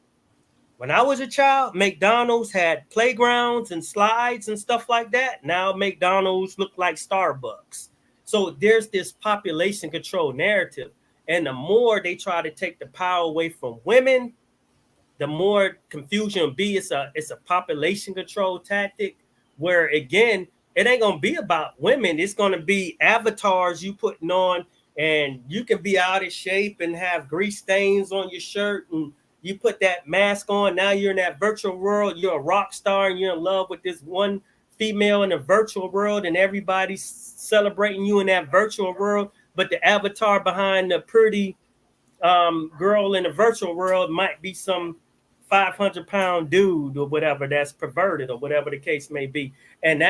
When I was a child, McDonald's had playgrounds and slides and stuff like that. Now McDonald's look like Starbucks. So there's this population control narrative, and the more they try to take the power away from women, the more confusion will be. It's a population control tactic, where again, it ain't gonna be about women. It's gonna be avatars you putting on, and you can be out of shape and have grease stains on your shirt, and you put that mask on. Now you're in that virtual world. You're a rock star, and you're in love with this one female in the virtual world, and everybody's celebrating you in that virtual world. But the avatar behind the pretty girl in the virtual world might be some 500-pound dude or whatever that's perverted, or whatever the case may be. And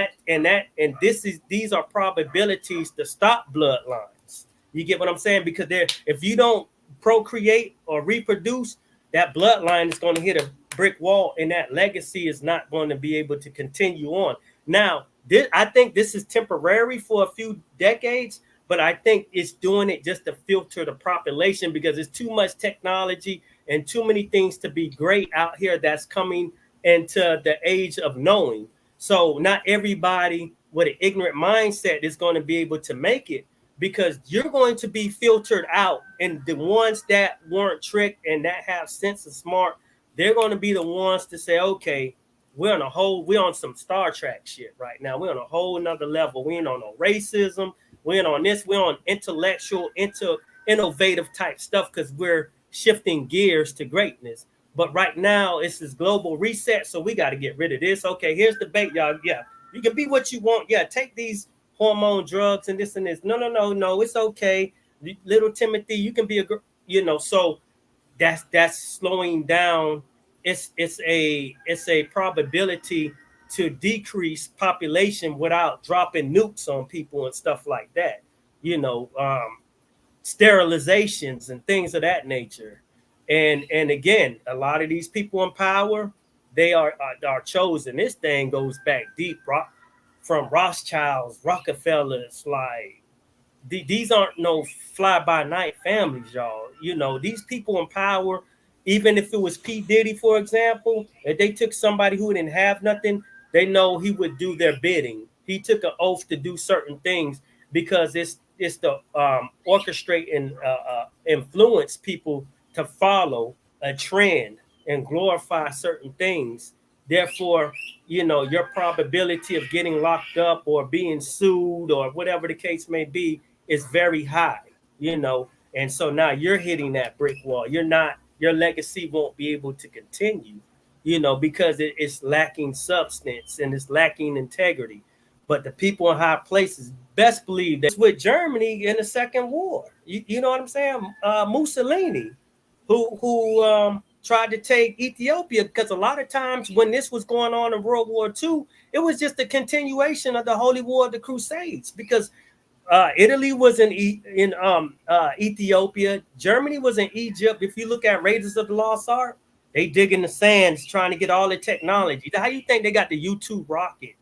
these are probabilities to stop bloodlines. You get what I'm saying? Because if you don't procreate or reproduce, that bloodline is going to hit a brick wall, and that legacy is not going to be able to continue on. Now, I think this is temporary for a few decades, but I think it's doing it just to filter the population, because it's too much technology and too many things to be great out here that's coming into the age of knowing. So not everybody with an ignorant mindset is going to be able to make it, because you're going to be filtered out. And the ones that weren't tricked and that have sense of smart, they're going to be the ones to say, okay, we're on some Star Trek shit right now. We're on a whole nother level. We ain't on no racism. We ain't on this. We're on intellectual, innovative type stuff, because we're shifting gears to greatness. But right now it's this global reset, so we got to get rid of this. Okay, here's the bait, y'all. Yeah, you can be what you want. Yeah, take these hormone drugs and this and this. No, it's okay. Little Timothy, you can be a girl, you know. So that's slowing down. It's a probability to decrease population without dropping nukes on people and stuff like that. You know, sterilizations and things of that nature. And again, a lot of these people in power, they are chosen. This thing goes back deep, from Rothschilds, Rockefellers. Like these aren't no fly by night families, y'all. You know, these people in power, even if it was P. Diddy, for example, if they took somebody who didn't have nothing, they know he would do their bidding. He took an oath to do certain things, because it's to orchestrate and influence people to follow a trend and glorify certain things. Therefore, you know, your probability of getting locked up or being sued or whatever the case may be is very high, you know. And so now you're hitting that brick wall. Your legacy won't be able to continue, you know, because it's lacking substance and it's lacking integrity. But the people in high places best believe that with Germany in the Second War, you know what I'm saying? Mussolini, who tried to take Ethiopia, because a lot of times when this was going on in World War II, it was just a continuation of the Holy War of the Crusades, because Italy was in Ethiopia, Germany was in Egypt. If you look at Raiders of the Lost Ark, they dig in the sands trying to get all the technology. How you think they got the U-2 rocket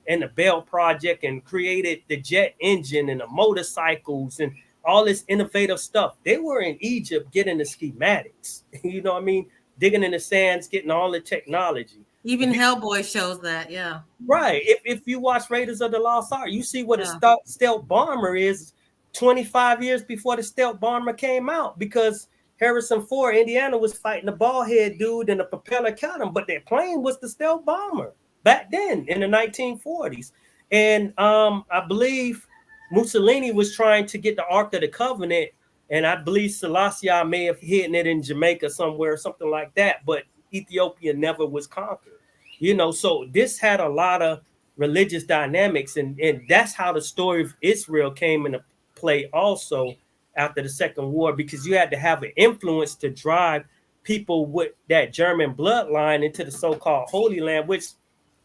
and the Bell Project and created the jet engine and the motorcycles and all this innovative stuff? They were in Egypt getting the schematics, you know what I mean? Digging in the sands, getting all the technology. Even Hellboy shows that, yeah. Right. If you watch Raiders of the Lost Ark, you see what Yeah. a stealth bomber is 25 years before the stealth bomber came out, because Harrison Ford, Indiana, was fighting the bald head dude and the propeller killed him, but their plane was the stealth bomber back then in the 1940s. And I believe Mussolini was trying to get the Ark of the Covenant, and I believe Selassie may have hidden it in Jamaica somewhere, something like that, but Ethiopia never was conquered. You know, so this had a lot of religious dynamics, and that's how the story of Israel came into play also after the Second War, because you had to have an influence to drive people with that German bloodline into the so-called Holy Land, which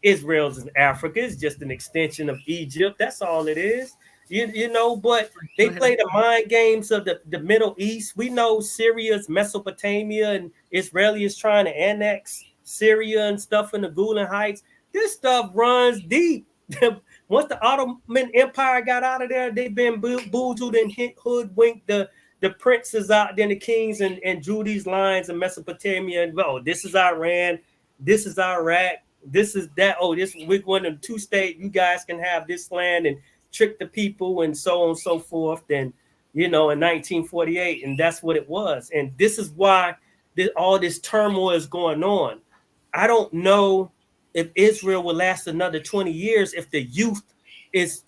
Israel's in Africa is just an extension of Egypt. That's all it is. You know, but they play the mind games of the Middle East. We know Syria's Mesopotamia, and Israeli is trying to annex Syria and stuff in the Golan Heights. This stuff runs deep. Once the Ottoman Empire got out of there, they've been boozled and hoodwinked the princes out, then the kings, and drew these lines in Mesopotamia. And this is Iran, this is Iraq, this is that. Oh, this we're going to 2-state. You guys can have this land, and trick the people and so on and so forth. And in 1948, and that's what it was. And this is why all this turmoil is going on. I don't know if Israel will last another 20 years if the youth is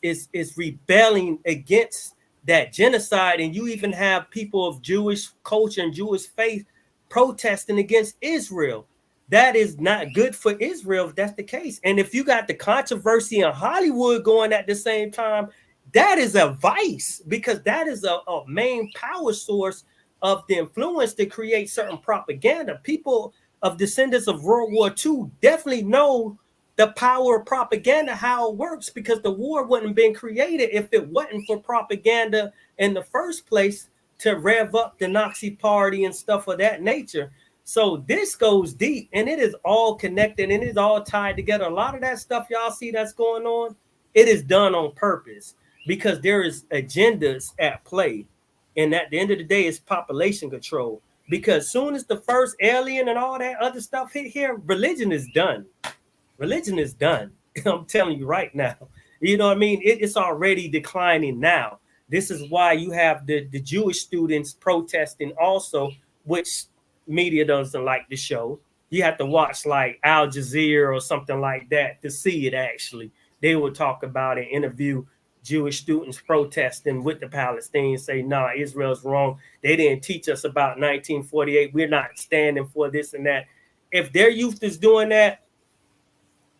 rebelling against that genocide. And you even have people of Jewish culture and Jewish faith protesting against Israel. That is not good for Israel if that's the case. And if you got the controversy in Hollywood going at the same time, that is a vice, because that is a main power source of the influence to create certain propaganda. People of descendants of World War II definitely know the power of propaganda, how it works, because the war wouldn't have been created if it wasn't for propaganda in the first place to rev up the Nazi party and stuff of that nature. So this goes deep, and it is all connected, and it is all tied together. A lot of that stuff y'all see that's going on, it is done on purpose, because there is agendas at play. And at the end of the day, it's population control. Because soon as the first alien and all that other stuff hit here, religion is done. Religion is done. I'm telling you right now. You know what I mean? It's already declining now. This is why you have the Jewish students protesting also, which media doesn't like to show. You have to watch like Al Jazeera or something like that to see it. Actually, they will talk about it, interview Jewish students protesting with the Palestinians, say, nah, Israel's wrong. They didn't teach us about 1948. We're not standing for this and that. If their youth is doing that,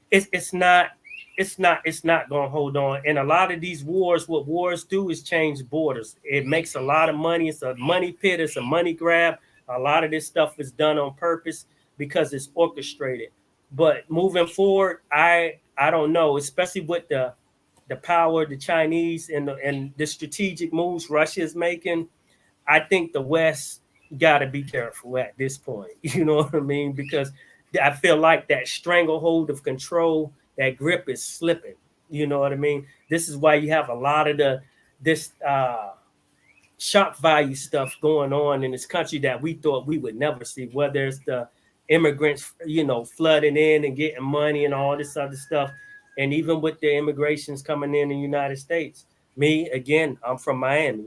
it's not going to hold on. And a lot of these wars, what wars do is change borders. It makes a lot of money. It's a money pit. It's a money grab. A lot of this stuff is done on purpose because it's orchestrated. But moving forward, I don't know, especially with the power, the Chinese, and the strategic moves Russia is making. I think the West got to be careful at this point. You know what I mean? Because I feel like that stranglehold of control, that grip is slipping. You know what I mean? This is why you have a lot of this shock value stuff going on in this country that we thought we would never see, whether it's the immigrants, flooding in and getting money and all this other stuff. And even with the immigrations coming in the United States, me, again, I'm from Miami.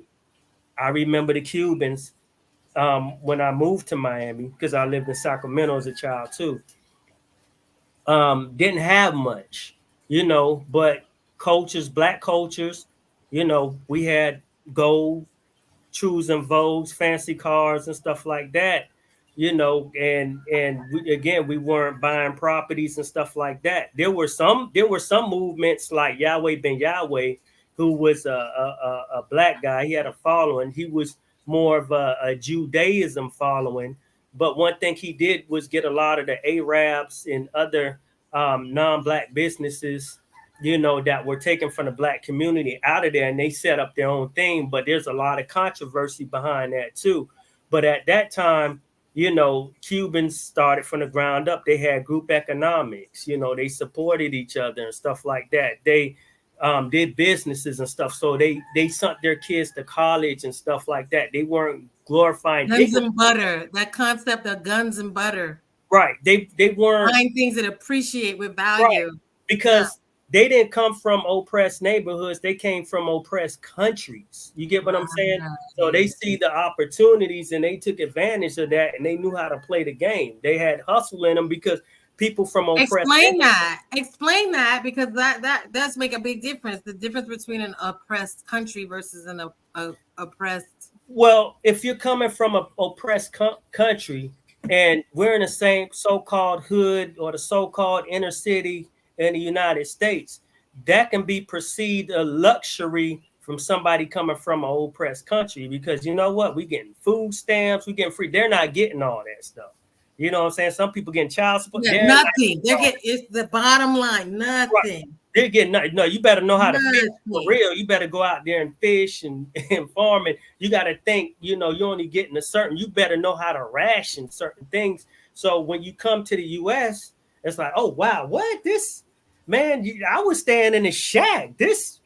I remember the Cubans when I moved to Miami, because I lived in Sacramento as a child too. Didn't have much, but cultures, black cultures, we had gold, trues and vogues, fancy cars and stuff like that. And we weren't buying properties and stuff like that. There were some movements like Yahweh Ben Yahweh, who was a black guy. He had a following. He was more of a Judaism following. But one thing he did was get a lot of the Arabs and other non-black businesses, that were taken from the black community out of there, and they set up their own thing. But there's a lot of controversy behind that too. But at that time, Cubans started from the ground up. They had group economics, they supported each other and stuff like that. They did businesses and stuff. So they sent their kids to college and stuff like that. They weren't glorifying guns and butter. That concept of guns and butter. Right. They weren't buying things that appreciate with right, value. because they didn't come from oppressed neighborhoods. They came from oppressed countries. You get what I'm saying? So they see the opportunities and they took advantage of that, and they knew how to play the game. They had hustle in them because people from oppressed Explain that, because that does make a big difference. The difference between an oppressed country versus an oppressed. Well, if you're coming from an oppressed country and we're in the same so-called hood or the so-called inner city in the United States, that can be perceived a luxury from somebody coming from an oppressed country, because you know what? We getting food stamps, we getting free. They're not getting all that stuff. You know what I'm saying? Some people getting child support. Yeah, nothing. They're getting, it's the bottom line. Nothing. Right. They're getting nothing. No, you better know how to fish for real. You better go out there and fish and farm. And you got to think, you know, you're only getting a certain, you better know how to ration certain things. So when you come to the US, it's like, oh, wow, what? This, man, I was staying in a shack. This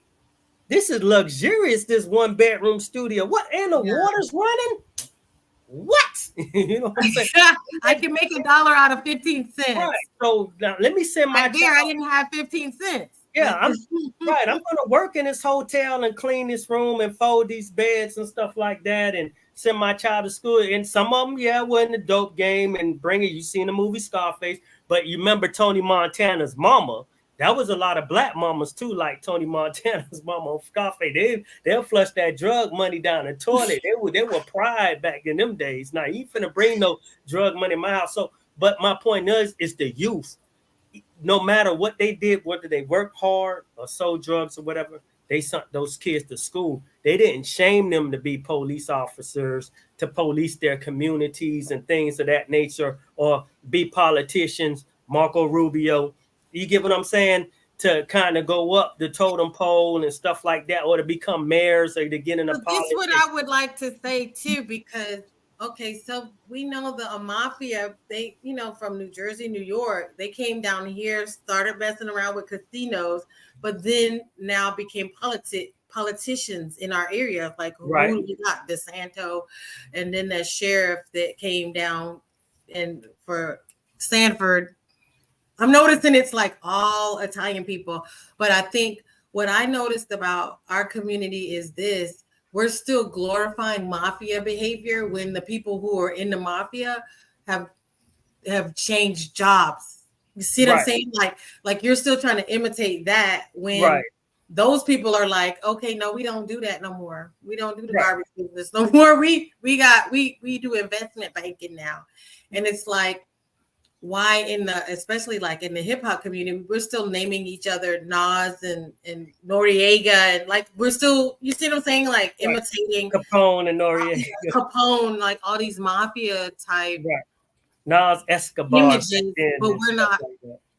is luxurious, this 1-bedroom studio. What? And the water's running? What? You know what I'm saying? I can make $1 out of 15 cents. Right. So now let me send my I didn't have 15 cents. Yeah, I'm right. I'm gonna work in this hotel and clean this room and fold these beds and stuff like that, and send my child to school. And some of them, were in the dope game and bring it. You seen the movie Scarface, but you remember Tony Montana's mama? That was a lot of black mamas too, like Tony Montana's mama on Scarface. They'll flush that drug money down the toilet. They were pride back in them days. Now you finna bring no drug money in my house. So, but my point is the youth. No matter what they did, whether they worked hard or sold drugs or whatever, they sent those kids to school. They didn't shame them to be police officers, to police their communities and things of that nature, or be politicians, Marco Rubio. You get what I'm saying? To kind of go up the totem pole and stuff like that, or to become mayors, or to get in a politics. This is what I would like to say too, because okay, so we know the mafia, they, you know, from New Jersey, New York, they came down here, started messing around with casinos, but then now became politicians in our area. Like, right. Who we got? DeSanto, and then that sheriff that came down and for Sanford. I'm noticing it's like all Italian people, but I think what I noticed about our community is this: we're still glorifying mafia behavior when the people who are in the mafia have changed jobs. You see what I'm saying? Like you're still trying to imitate that when those people are like, okay, no, we don't do that no more. We don't do the garbage business no more. We do investment banking now. And it's like, why especially like in the hip hop community, we're still naming each other Nas and Noriega, and like we're still, you see what I'm saying? Like imitating Capone and Noriega. Capone, like all these mafia type Nas Escobar images, but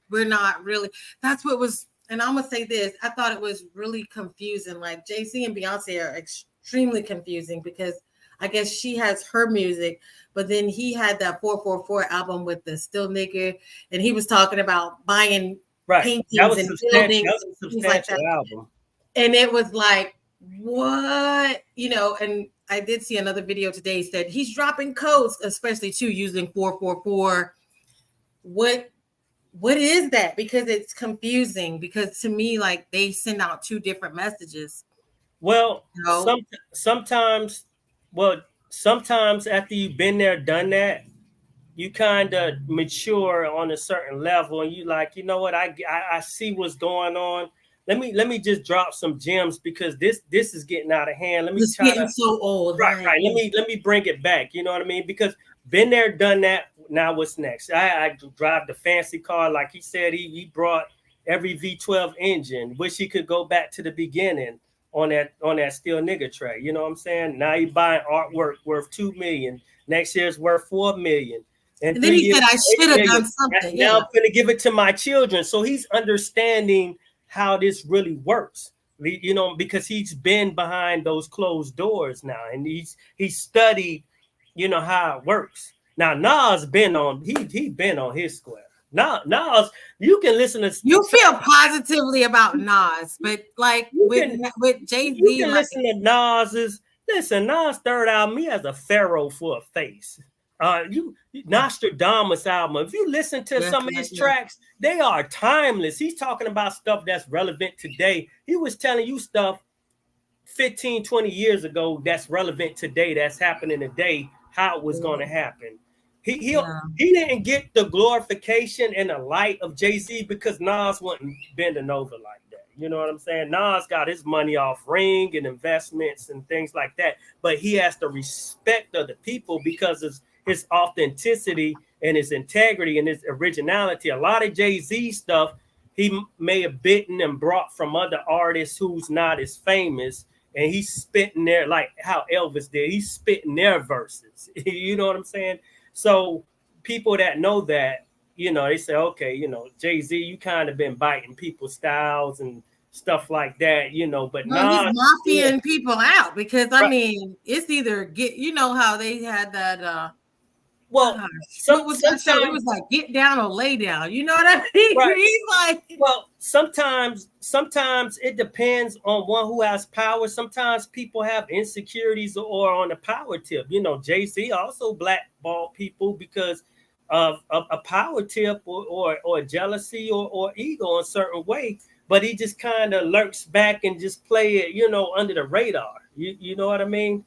we're not really. That's what was, and I'm gonna say this, I thought it was really confusing. Like Jay-Z and Beyonce are extremely confusing because I guess she has her music, but then he had that 444 album with the Still Nigga, and he was talking about buying paintings and buildings and things like that. Album. And it was like, what? You know, and I did see another video today said he's dropping codes, especially too, using 444. What is that? Because it's confusing, because to me, like they send out two different messages. Well, you know? Sometimes after you've been there, done that, you kind of mature on a certain level, and you like, you know what, I see what's going on. Let me just drop some gems, because this is getting out of hand. It's getting so old. Right. Let me bring it back. You know what I mean? Because been there, done that. Now what's next? I drive the fancy car, like he said. He brought every V12 engine. Wish he could go back to the beginning on that Still Nigga tray. You know what I'm saying? Now you buying artwork worth $2 million. Next year's worth $4 million. And then he said, I should have done something. Now I'm going to give it to my children. So he's understanding how this really works, you know, because he's been behind those closed doors now, and he's studied, you know, how it works. Now Nas been on, he been on his square. Now Nas, you can listen to. You feel positively about Nas, but like with Jay-Z, you can listen to Nas's. Listen, Nas third album, he has a pharaoh for a face. You Nostradamus album. If you listen to some of his tracks, they are timeless. He's talking about stuff that's relevant today. He was telling you stuff 15, 20 years ago that's relevant today, that's happening today, how it was going to happen. He didn't get the glorification and the light of Jay-Z because Nas wasn't bending over like that. You know what I'm saying? Nas got his money off Ring and investments and things like that, but he has the respect of the people because of his authenticity and his integrity and his originality. A lot of Jay-Z stuff he may have bitten and brought from other artists who's not as famous, and he's spitting there like how Elvis did. He's spitting their verses. You know what I'm saying? So people that know that, you know, they say, okay, you know, Jay-Z, you kind of been biting people's styles and stuff like that, you know, but no, he's mafiaing people out because I mean, it's either get, you know how they had that sometimes it was like get down or lay down. You know what I mean? Right. He's like, well, sometimes it depends on one who has power. Sometimes people have insecurities or on the power tip. You know, Jay-Z also blackballed people because of a power tip or jealousy or ego in a certain way. But he just kind of lurks back and just play it, you know, under the radar. You know what I mean?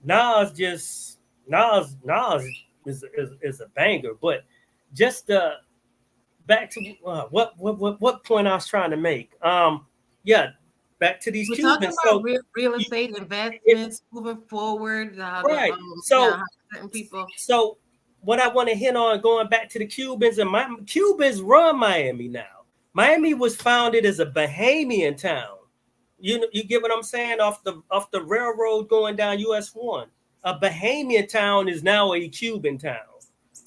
Nas is a banger, but just back to what point I was trying to make. Back to these Cubans. Talking about real estate investments moving forward. Right. Certain people. So what I want to hit on, going back to the Cubans, and Cubans run Miami now. Miami was founded as a Bahamian town. You get what I'm saying? Off the railroad going down US 1. A Bahamian town is now a Cuban town.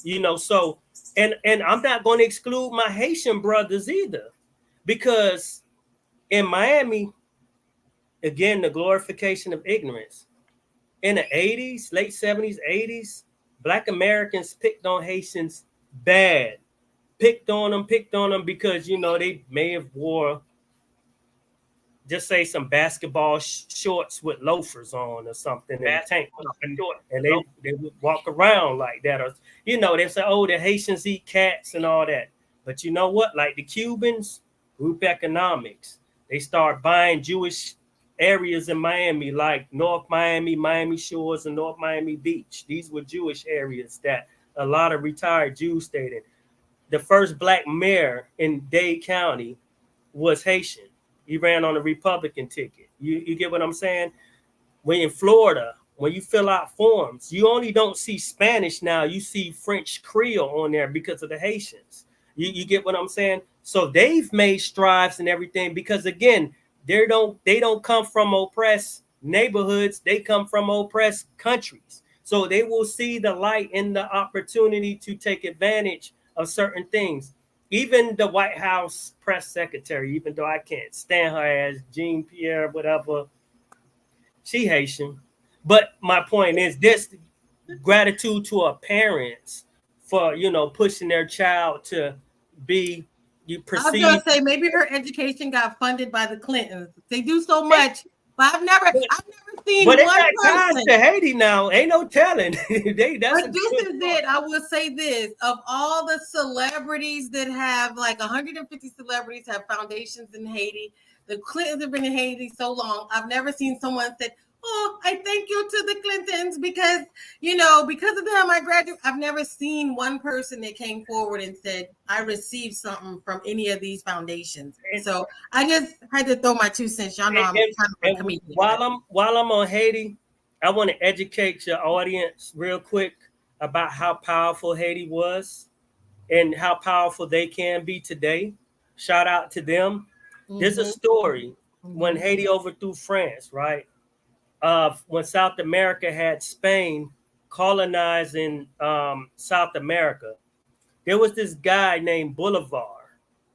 You know, so and I'm not going to exclude my Haitian brothers either, because in Miami, again, the glorification of ignorance. In the 80s, late 70s, 80s, Black Americans picked on Haitians bad. Picked on them because, you know, they may have wore, just say, some basketball shorts with loafers on or something, and tank and they would walk around like that. Or, you know, they say, oh, the Haitians eat cats and all that. But you know what? Like the Cubans, group economics. They start buying Jewish areas in Miami, like North Miami, Miami Shores, and North Miami Beach. These were Jewish areas that a lot of retired Jews stayed in. The first Black mayor in Dade County was Haitian. He ran on a Republican ticket. You get what I'm saying? When in Florida, when you fill out forms, you only don't see Spanish now. You see French Creole on there because of the Haitians. You get what I'm saying? So they've made strides and everything because, again, they don't come from oppressed neighborhoods. They come from oppressed countries. So they will see the light and the opportunity to take advantage of certain things. Even the White House press secretary, even though I can't stand her as Jean Pierre, whatever, she Haitian. But my point is this: gratitude to her parents for, you know, pushing their child to be, you perceive. I was gonna say maybe her education got funded by the Clintons. They do so much, but I've never seen but one person. Ties to Haiti now. Ain't no telling. But this is it. I will say this: of all the celebrities that have, like 150 celebrities have foundations in Haiti, the Clintons have been in Haiti so long. I've never seen someone said, "Oh, I thank you to the Clintons because, you know, because of them I graduated." I've never seen one person that came forward and said, "I received something from any of these foundations." So I just had to throw my 2 cents. Y'all know I'm kind of a comedian. While I'm on Haiti, I want to educate your audience real quick about how powerful Haiti was and how powerful they can be today. Shout out to them. Mm-hmm. There's a story when Haiti overthrew France, right? When South America had Spain colonizing South America, there was this guy named Bolivar.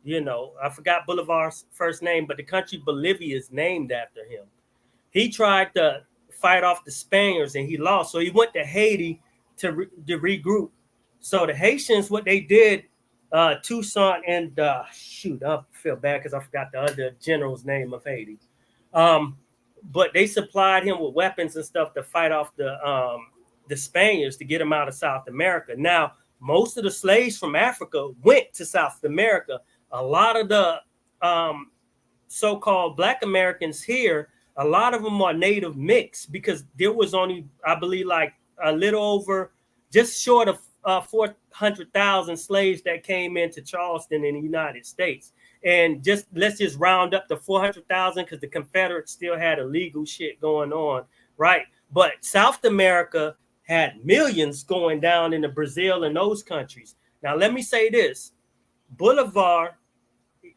You know, I forgot Bolivar's first name, but the country Bolivia is named after him. He tried to fight off the Spaniards and he lost. So he went to Haiti to regroup. So the Haitians, what they did, Toussaint and I feel bad because I forgot the other general's name of Haiti. But they supplied him with weapons and stuff to fight off the the Spaniards to get them out of South America. Now, most of the slaves from Africa went to South America. A lot of the so-called Black Americans here, a lot of them are native mixed, because there was only, I believe, like a little over, just short of 400,000 slaves that came into Charleston in the United States. And let's just round up to 400,000, because the Confederates still had illegal shit going on, right? But South America had millions going down into Brazil and those countries. Now, let me say this. Bolivar,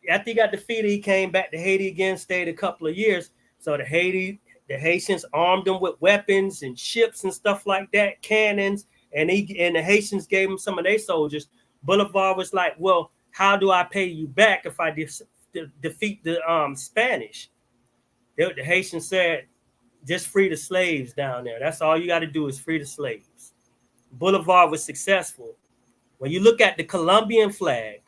after he got defeated, he came back to Haiti again, stayed a couple of years. So the Haitians armed him with weapons and ships and stuff like that, cannons, and the Haitians gave him some of their soldiers. Bolivar was like, well, how do I pay you back if I defeat the Spanish? The Haitians said, just free the slaves down there. That's all you got to do is free the slaves. Bolivar was successful. When you look at the Colombian flag,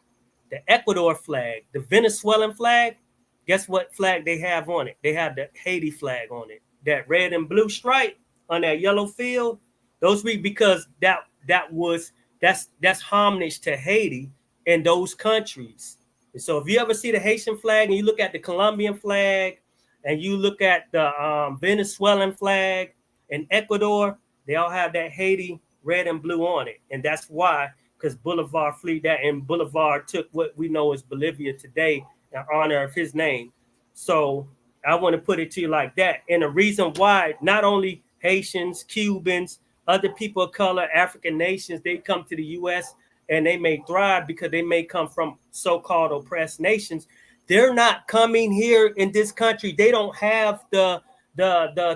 the Ecuador flag, the Venezuelan flag, guess what flag they have on it? They have the Haiti flag on it. That red and blue stripe on that yellow field. Those because that's homage to Haiti and those countries. And so if you ever see the Haitian flag and you look at the Colombian flag and you look at the Venezuelan flag and Ecuador, they all have that Haiti red and blue on it. And that's why, because Bolivar fled that, and Bolivar took what we know as Bolivia today in honor of his name. So I want to put it to you like that. And the reason why not only Haitians, Cubans, other people of color, African nations, they come to the U.S. and they may thrive because they may come from so-called oppressed nations. They're not coming here in this country. They don't have the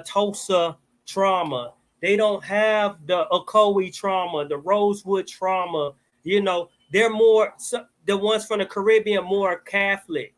Tulsa trauma. They don't have the Ocoee trauma, the Rosewood trauma. You know, they're more, the ones from the Caribbean, more Catholic.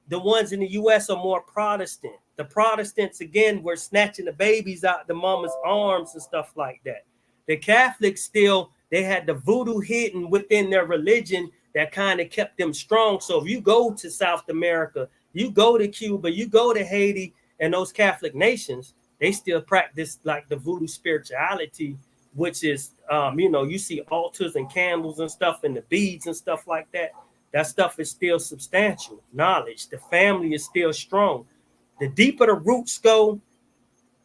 The ones in the U.S. are more Protestant. The Protestants, again, were snatching the babies out the mama's arms and stuff like that. The Catholics still, they had the voodoo hidden within their religion that kind of kept them strong. So if you go to South America, you go to Cuba, you go to Haiti and those Catholic nations, they still practice like the voodoo spirituality, which is, you see altars and candles and stuff and the beads and stuff like that. That stuff is still substantial knowledge. The family is still strong. The deeper the roots go,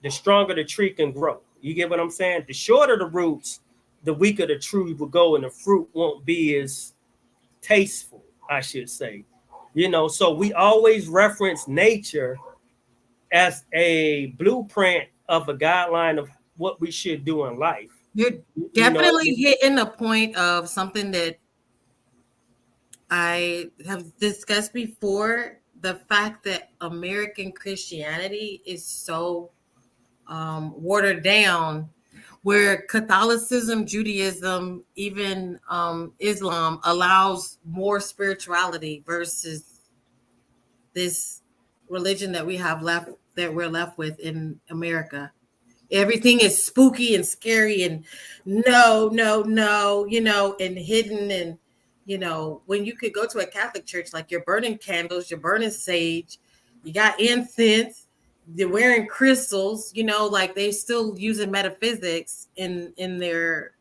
the stronger the tree can grow. You get what I'm saying? The shorter the roots, the weaker the tree will go, and the fruit won't be as tasteful, I should say. So we always reference nature as a blueprint of a guideline of what we should do in life. You're definitely hitting the point of something that I have discussed before, the fact that American Christianity is so watered down, where Catholicism, Judaism, even Islam allows more spirituality versus this religion that we're left with in America. Everything is spooky and scary and no, and hidden. And, when you could go to a Catholic church, like you're burning candles, you're burning sage, you got incense, they're wearing crystals, like they still using metaphysics in their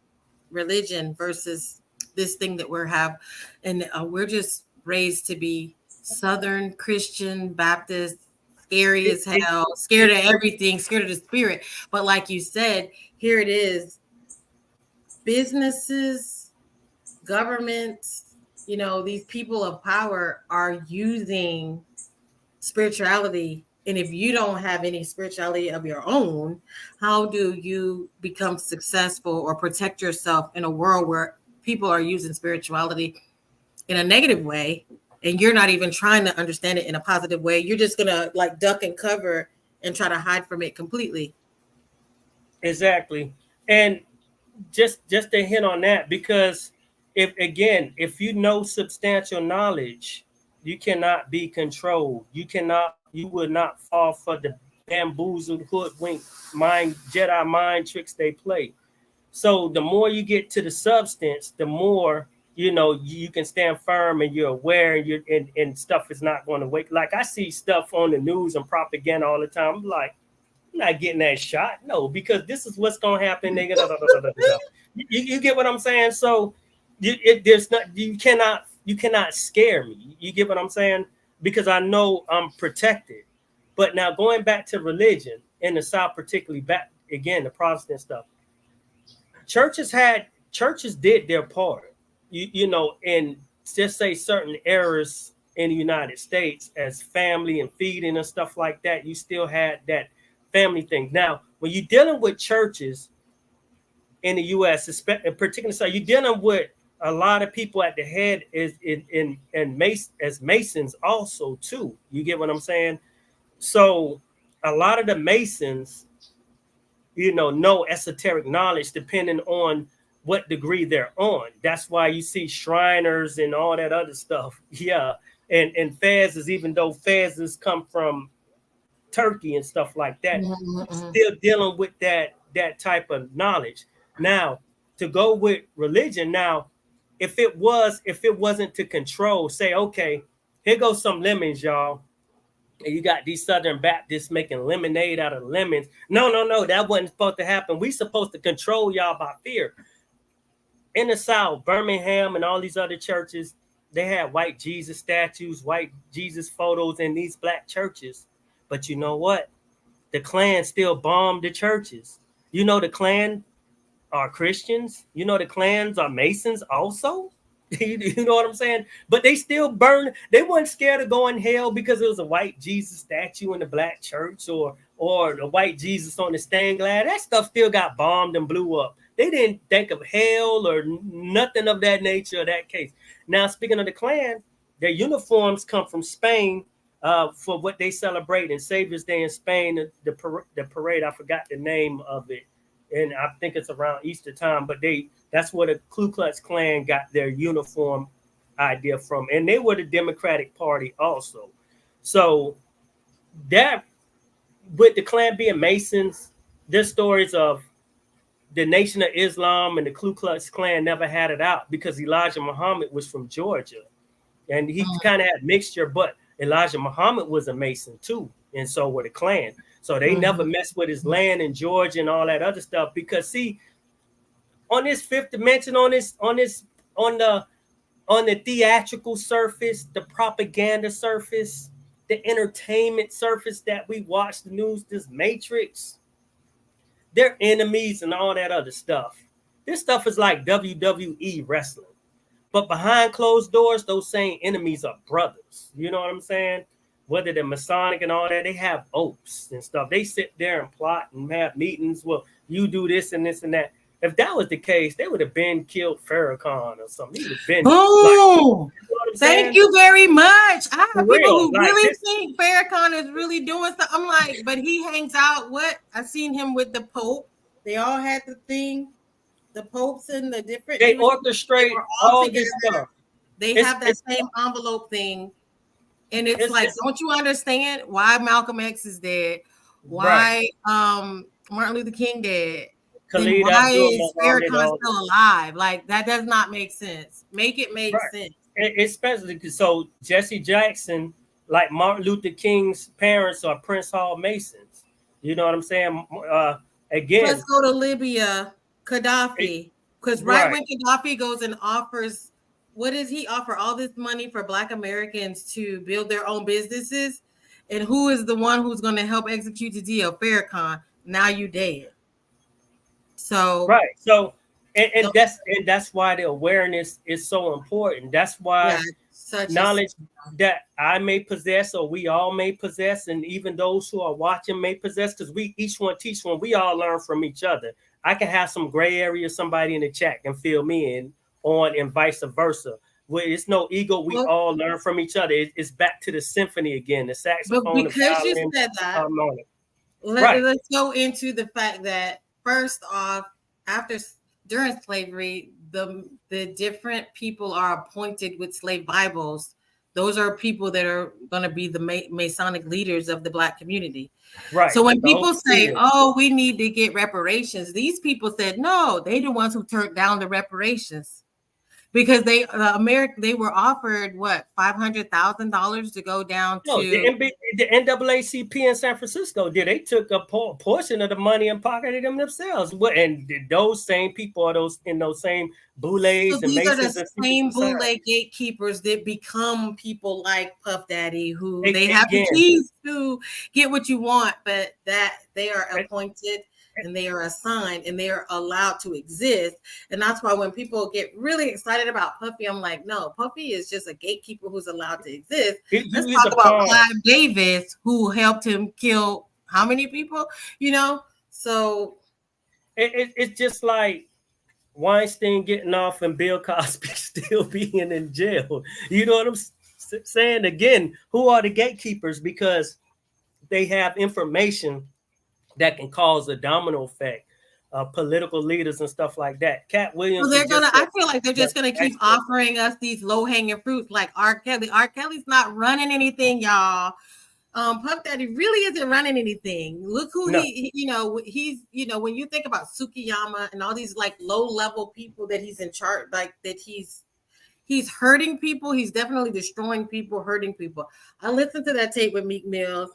religion versus this thing that we have. And we're just raised to be Southern Christian Baptist, scary as hell, scared of everything, scared of the spirit. But like you said, here it is. Businesses, governments, these people of power are using spirituality. And if you don't have any spirituality of your own, how do you become successful or protect yourself in a world where people are using spirituality in a negative way? And you're not even trying to understand it in a positive way. You're just going to like duck and cover and try to hide from it completely. Exactly. And just to hint on that, because if you know substantial knowledge, you cannot be controlled. You will not fall for the bamboozled, hoodwink, Jedi mind tricks they play. So the more you get to the substance, the more you can stand firm and you're aware and stuff is not going to wait. Like I see stuff on the news and propaganda all the time. I'm like, I'm not getting that shot. No, because this is what's gonna happen. You get what I'm saying? So you cannot scare me. You get what I'm saying? Because I know I'm protected. But now going back to religion in the South, particularly back again, the Protestant stuff, churches did their part. You know, in just say certain errors in the United States as family and feeding and stuff like that, you still had that family thing. Now, when you're dealing with churches in the U.S., in particular, so you're dealing with a lot of people at the head as Masons also too. You get what I'm saying? So a lot of the Masons, you know esoteric knowledge depending on what degree they're on. That's why you see Shriners and all that other stuff. Yeah. And Fezes, even though Fezes come from Turkey and stuff like that, still dealing with that type of knowledge. Now, to go with religion, now, if it wasn't to control, say, okay, here goes some lemons, y'all. And you got these Southern Baptists making lemonade out of lemons. No, that wasn't supposed to happen. We supposed to control y'all by fear. In the South, Birmingham and all these other churches, they had white Jesus statues, white Jesus photos in these black churches. But you know what? The Klan still bombed the churches. You know the Klan are Christians. You know the Klans are Masons also. You know what I'm saying? But they still burned. They weren't scared of going hell because it was a white Jesus statue in the black church or the white Jesus on the stained glass. That stuff still got bombed and blew up. They didn't think of hell or nothing of that nature or that case. Now, speaking of the Klan, their uniforms come from Spain for what they celebrate in Savior's Day in Spain, the parade. I forgot the name of it. And I think it's around Easter time, but that's where the Ku Klux Klan got their uniform idea from. And they were the Democratic Party also. So that, with the Klan being Masons, there's stories of the Nation of Islam and the Ku Klux Klan never had it out because Elijah Muhammad was from Georgia. And he kind of had mixture, but Elijah Muhammad was a Mason too. And so were the Klan. So they never messed with his land in Georgia and all that other stuff. Because see, on this fifth dimension, on the theatrical surface, the propaganda surface, the entertainment surface that we watch the news, this Matrix, they're enemies and all that other stuff. This stuff is like WWE wrestling. But behind closed doors, those same enemies are brothers. You know what I'm saying? Whether they're Masonic and all that, they have oaths and stuff. They sit there and plot and have meetings. Well, you do this and this and that. If that was the case, they would have been killed Farrakhan or something. He would have been. Oh, thank you very much. I have people who really think Farrakhan is really doing something. I'm like, but he hangs out. What? I've seen him with the Pope. They all had the thing. The popes and the different. They orchestrate all this stuff. They have that same envelope thing. And it's like, don't you understand why Malcolm X is dead? Why Martin Luther King dead? Why is Farrakhan still alive? Like, that does not make sense. Make it make sense. Especially because so Jesse Jackson, like Martin Luther King's parents, are Prince Hall Masons. You know what I'm saying? Again, let's go to Libya, Gaddafi. Because when Gaddafi goes and offers, what does he offer? All this money for Black Americans to build their own businesses. And who is the one who's going to help execute the deal? Farrakhan. Now you dead. So So that's why the awareness is so important. That's why knowledge that I may possess or we all may possess, and even those who are watching may possess, because we each one teach one. We all learn from each other. I can have some gray area, somebody in the chat can fill me in on, and vice versa. Where it's no ego, we all learn from each other. It's back to the symphony again, the saxophone. But because you said that, let's go into the fact that first off, during slavery, the different people are appointed with slave Bibles. Those are people that are going to be the Masonic leaders of the Black community. Right. So when people say, "Oh, we need to get reparations," these people said, "No, they're the ones who turned down the reparations." because they were offered what $500,000 to go down No, to the NAACP in San Francisco did. They took a portion of the money and pocketed them themselves. And those same people are in those same boulets so and these are maces the and same bootleg gatekeepers that become people like Puff Daddy, who they have Again. the keys to get what you want, but that they are appointed and they are assigned and they are allowed to exist. And that's why when people get really excited about Puffy, I'm like, no, Puffy is just a gatekeeper who's allowed to exist. Let's talk about Clive Davis, who helped him kill how many people, you know? So it's just like Weinstein getting off and Bill Cosby still being in jail. You know what I'm saying? Again, who are the gatekeepers? Because they have information that can cause a domino effect. Political leaders and stuff like that. Cat Williams. So I feel like they're just gonna keep offering us these low-hanging fruits like R. Kelly. R. Kelly's not running anything, y'all. Puff Daddy really isn't running anything. Look who he's, when you think about Sukiyama and all these like low-level people that he's in charge, like that he's hurting people. He's definitely destroying people, hurting people. I listened to that tape with Meek Mills.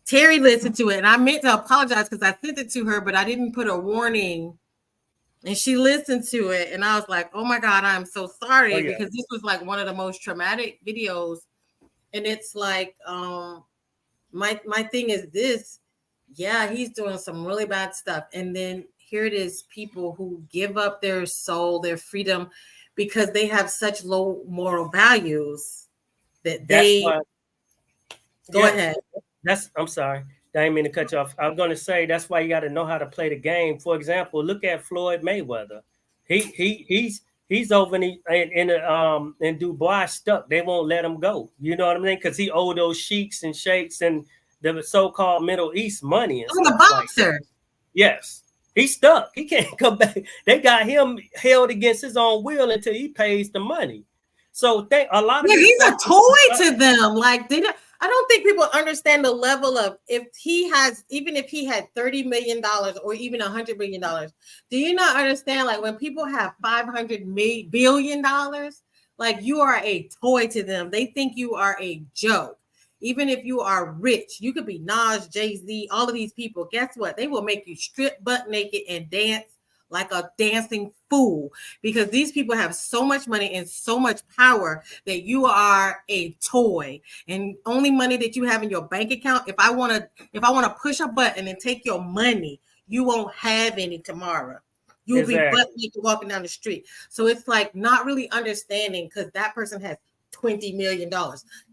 Terri listened to it, and I meant to apologize because I sent it to her, but I didn't put a warning. And she listened to it, and I was like, "Oh my God, I'm so sorry," because this was like one of the most traumatic videos. And it's like, my thing is this: yeah, he's doing some really bad stuff, and then here it is, people who give up their soul, their freedom, because they have such low moral values that they go ahead. I'm sorry. I didn't mean to cut you off. I'm going to say that's why you got to know how to play the game. For example, look at Floyd Mayweather. He's over in Dubai stuck. They won't let him go. You know what I mean? Because he owed those sheiks and sheikhs and the so-called Middle East money. And the boxer. Like yes. He's stuck. He can't come back. They got him held against his own will until he pays the money. So a lot of he's a toy to them. Like I don't think people understand the level of even if he had $30 million or even $100 million. Do you not understand? Like when people have $500 billion, like you are a toy to them. They think you are a joke. Even if you are rich, you could be Nas, Jay-Z, all of these people. Guess what? They will make you strip butt naked and dance like a dancing fool, because these people have so much money and so much power that you are a toy. And only money that you have in your bank account, if I want to push a button and take your money, you won't have any tomorrow. You'll be butt naked walking down the street. So it's like not really understanding, because that person has $20 million.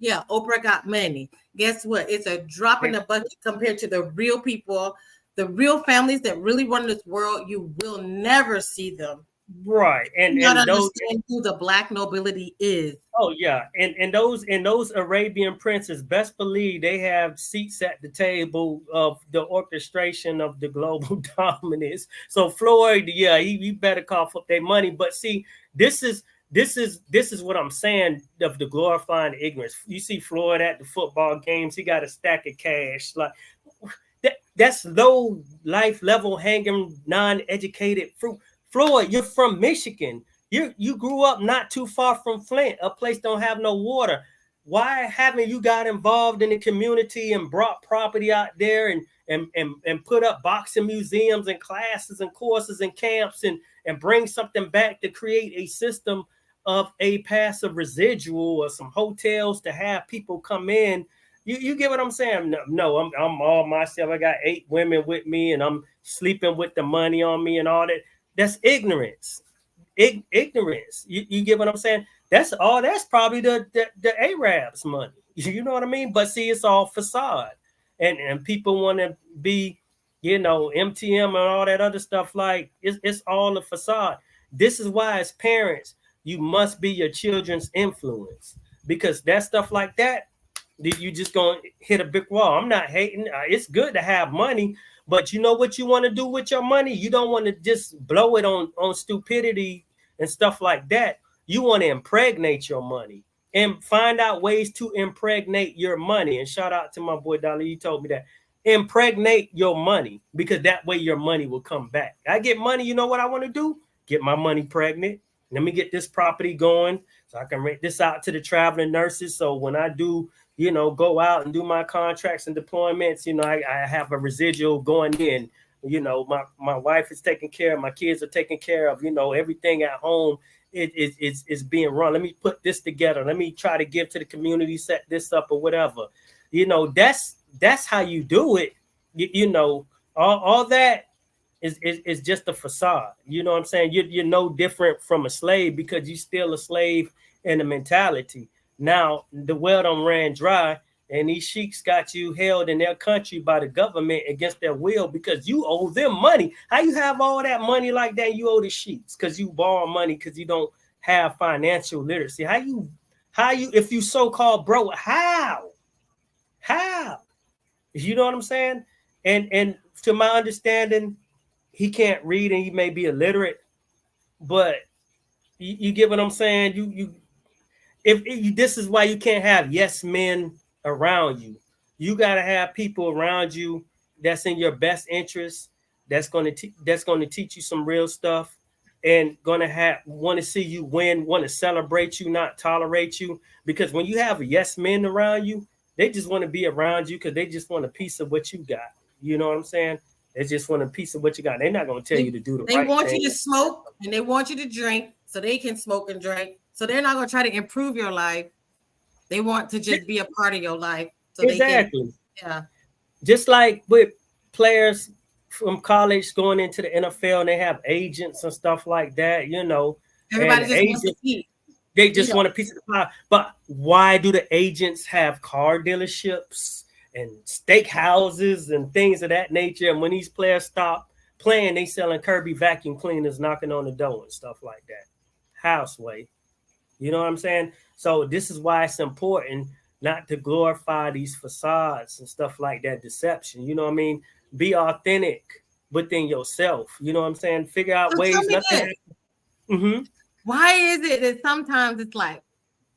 Yeah, Oprah got money. Guess what? It's a drop in the bucket compared to the real people. The real families that really run this world, you will never see them. Right. And not understand who the black nobility is. Oh, yeah. And those Arabian princes, best believe they have seats at the table of the orchestration of the global dominance. So Floyd, he better cough up their money. But see, this is what I'm saying of the glorifying ignorance. You see Floyd at the football games, he got a stack of cash. Like that's low life level hanging, non-educated fruit. Floyd, you're from Michigan. You grew up not too far from Flint, a place don't have no water. Why haven't you got involved in the community and brought property out there and put up boxing museums and classes and courses and camps and bring something back to create a system of a passive residual or some hotels to have people come in? You get what I'm saying? No, I'm all myself. I got 8 women with me and I'm sleeping with the money on me and all that. That's ignorance. Ignorance. You get what I'm saying? That's probably the Arabs' money. You know what I mean? But see, it's all facade. And people want to be, MTM and all that other stuff. Like it's all a facade. This is why as parents, you must be your children's influence, because that stuff like that, you just gonna hit a brick wall. I'm not hating. It's good to have money, but you know what you want to do with your money? You don't want to just blow it on stupidity and stuff like that. You want to impregnate your money and find out ways to impregnate your money. And shout out to my boy Dolly. He told me that. Impregnate your money, because that way your money will come back. I get money. You know what I want to do? Get my money pregnant. Let me get this property going so I can rent this out to the traveling nurses. So when I do, go out and do my contracts and deployments, I have a residual going in. My wife is taken care of, my kids are taken care of, everything at home is being run. Let me put this together. Let me try to give to the community, set this up or whatever. That's how you do it. All that is just a facade. You know what I'm saying? You're no different from a slave because you're still a slave in the mentality. Now the well done ran dry, and these sheiks got you held in their country by the government against their will because you owe them money. How you have all that money like that? You owe the sheiks because you borrow money because you don't have financial literacy. How you if you so-called broke, how? You know what I'm saying? And to my understanding, he can't read and he may be illiterate, but you get what I'm saying? If this is why you can't have yes men around you. You got to have people around you that's in your best interest, that's going to teach you some real stuff, and going to want to see you win, want to celebrate you, not tolerate you. Because when you have yes men around you, they just want to be around you because they just want a piece of what you got. You know what I'm saying? They just want a piece of what you got. They're not going to tell you to do the right thing. They want you to smoke and they want you to drink so they can smoke and drink. So they're not going to try to improve your life. They want to just be a part of your life. So exactly. Yeah. Just like with players from college going into the NFL and they have agents and stuff like that, Everybody just wants to eat. They just want a piece of the pie. But why do the agents have car dealerships and steak houses and things of that nature? And when these players stop playing, they selling Kirby vacuum cleaners, knocking on the door and stuff like that. Houseway. You know what I'm saying? So this is why it's important not to glorify these facades and stuff like that, deception. You know what I mean? Be authentic within yourself. You know what I'm saying? Figure out ways not to have. Mm-hmm. Why is it that sometimes it's like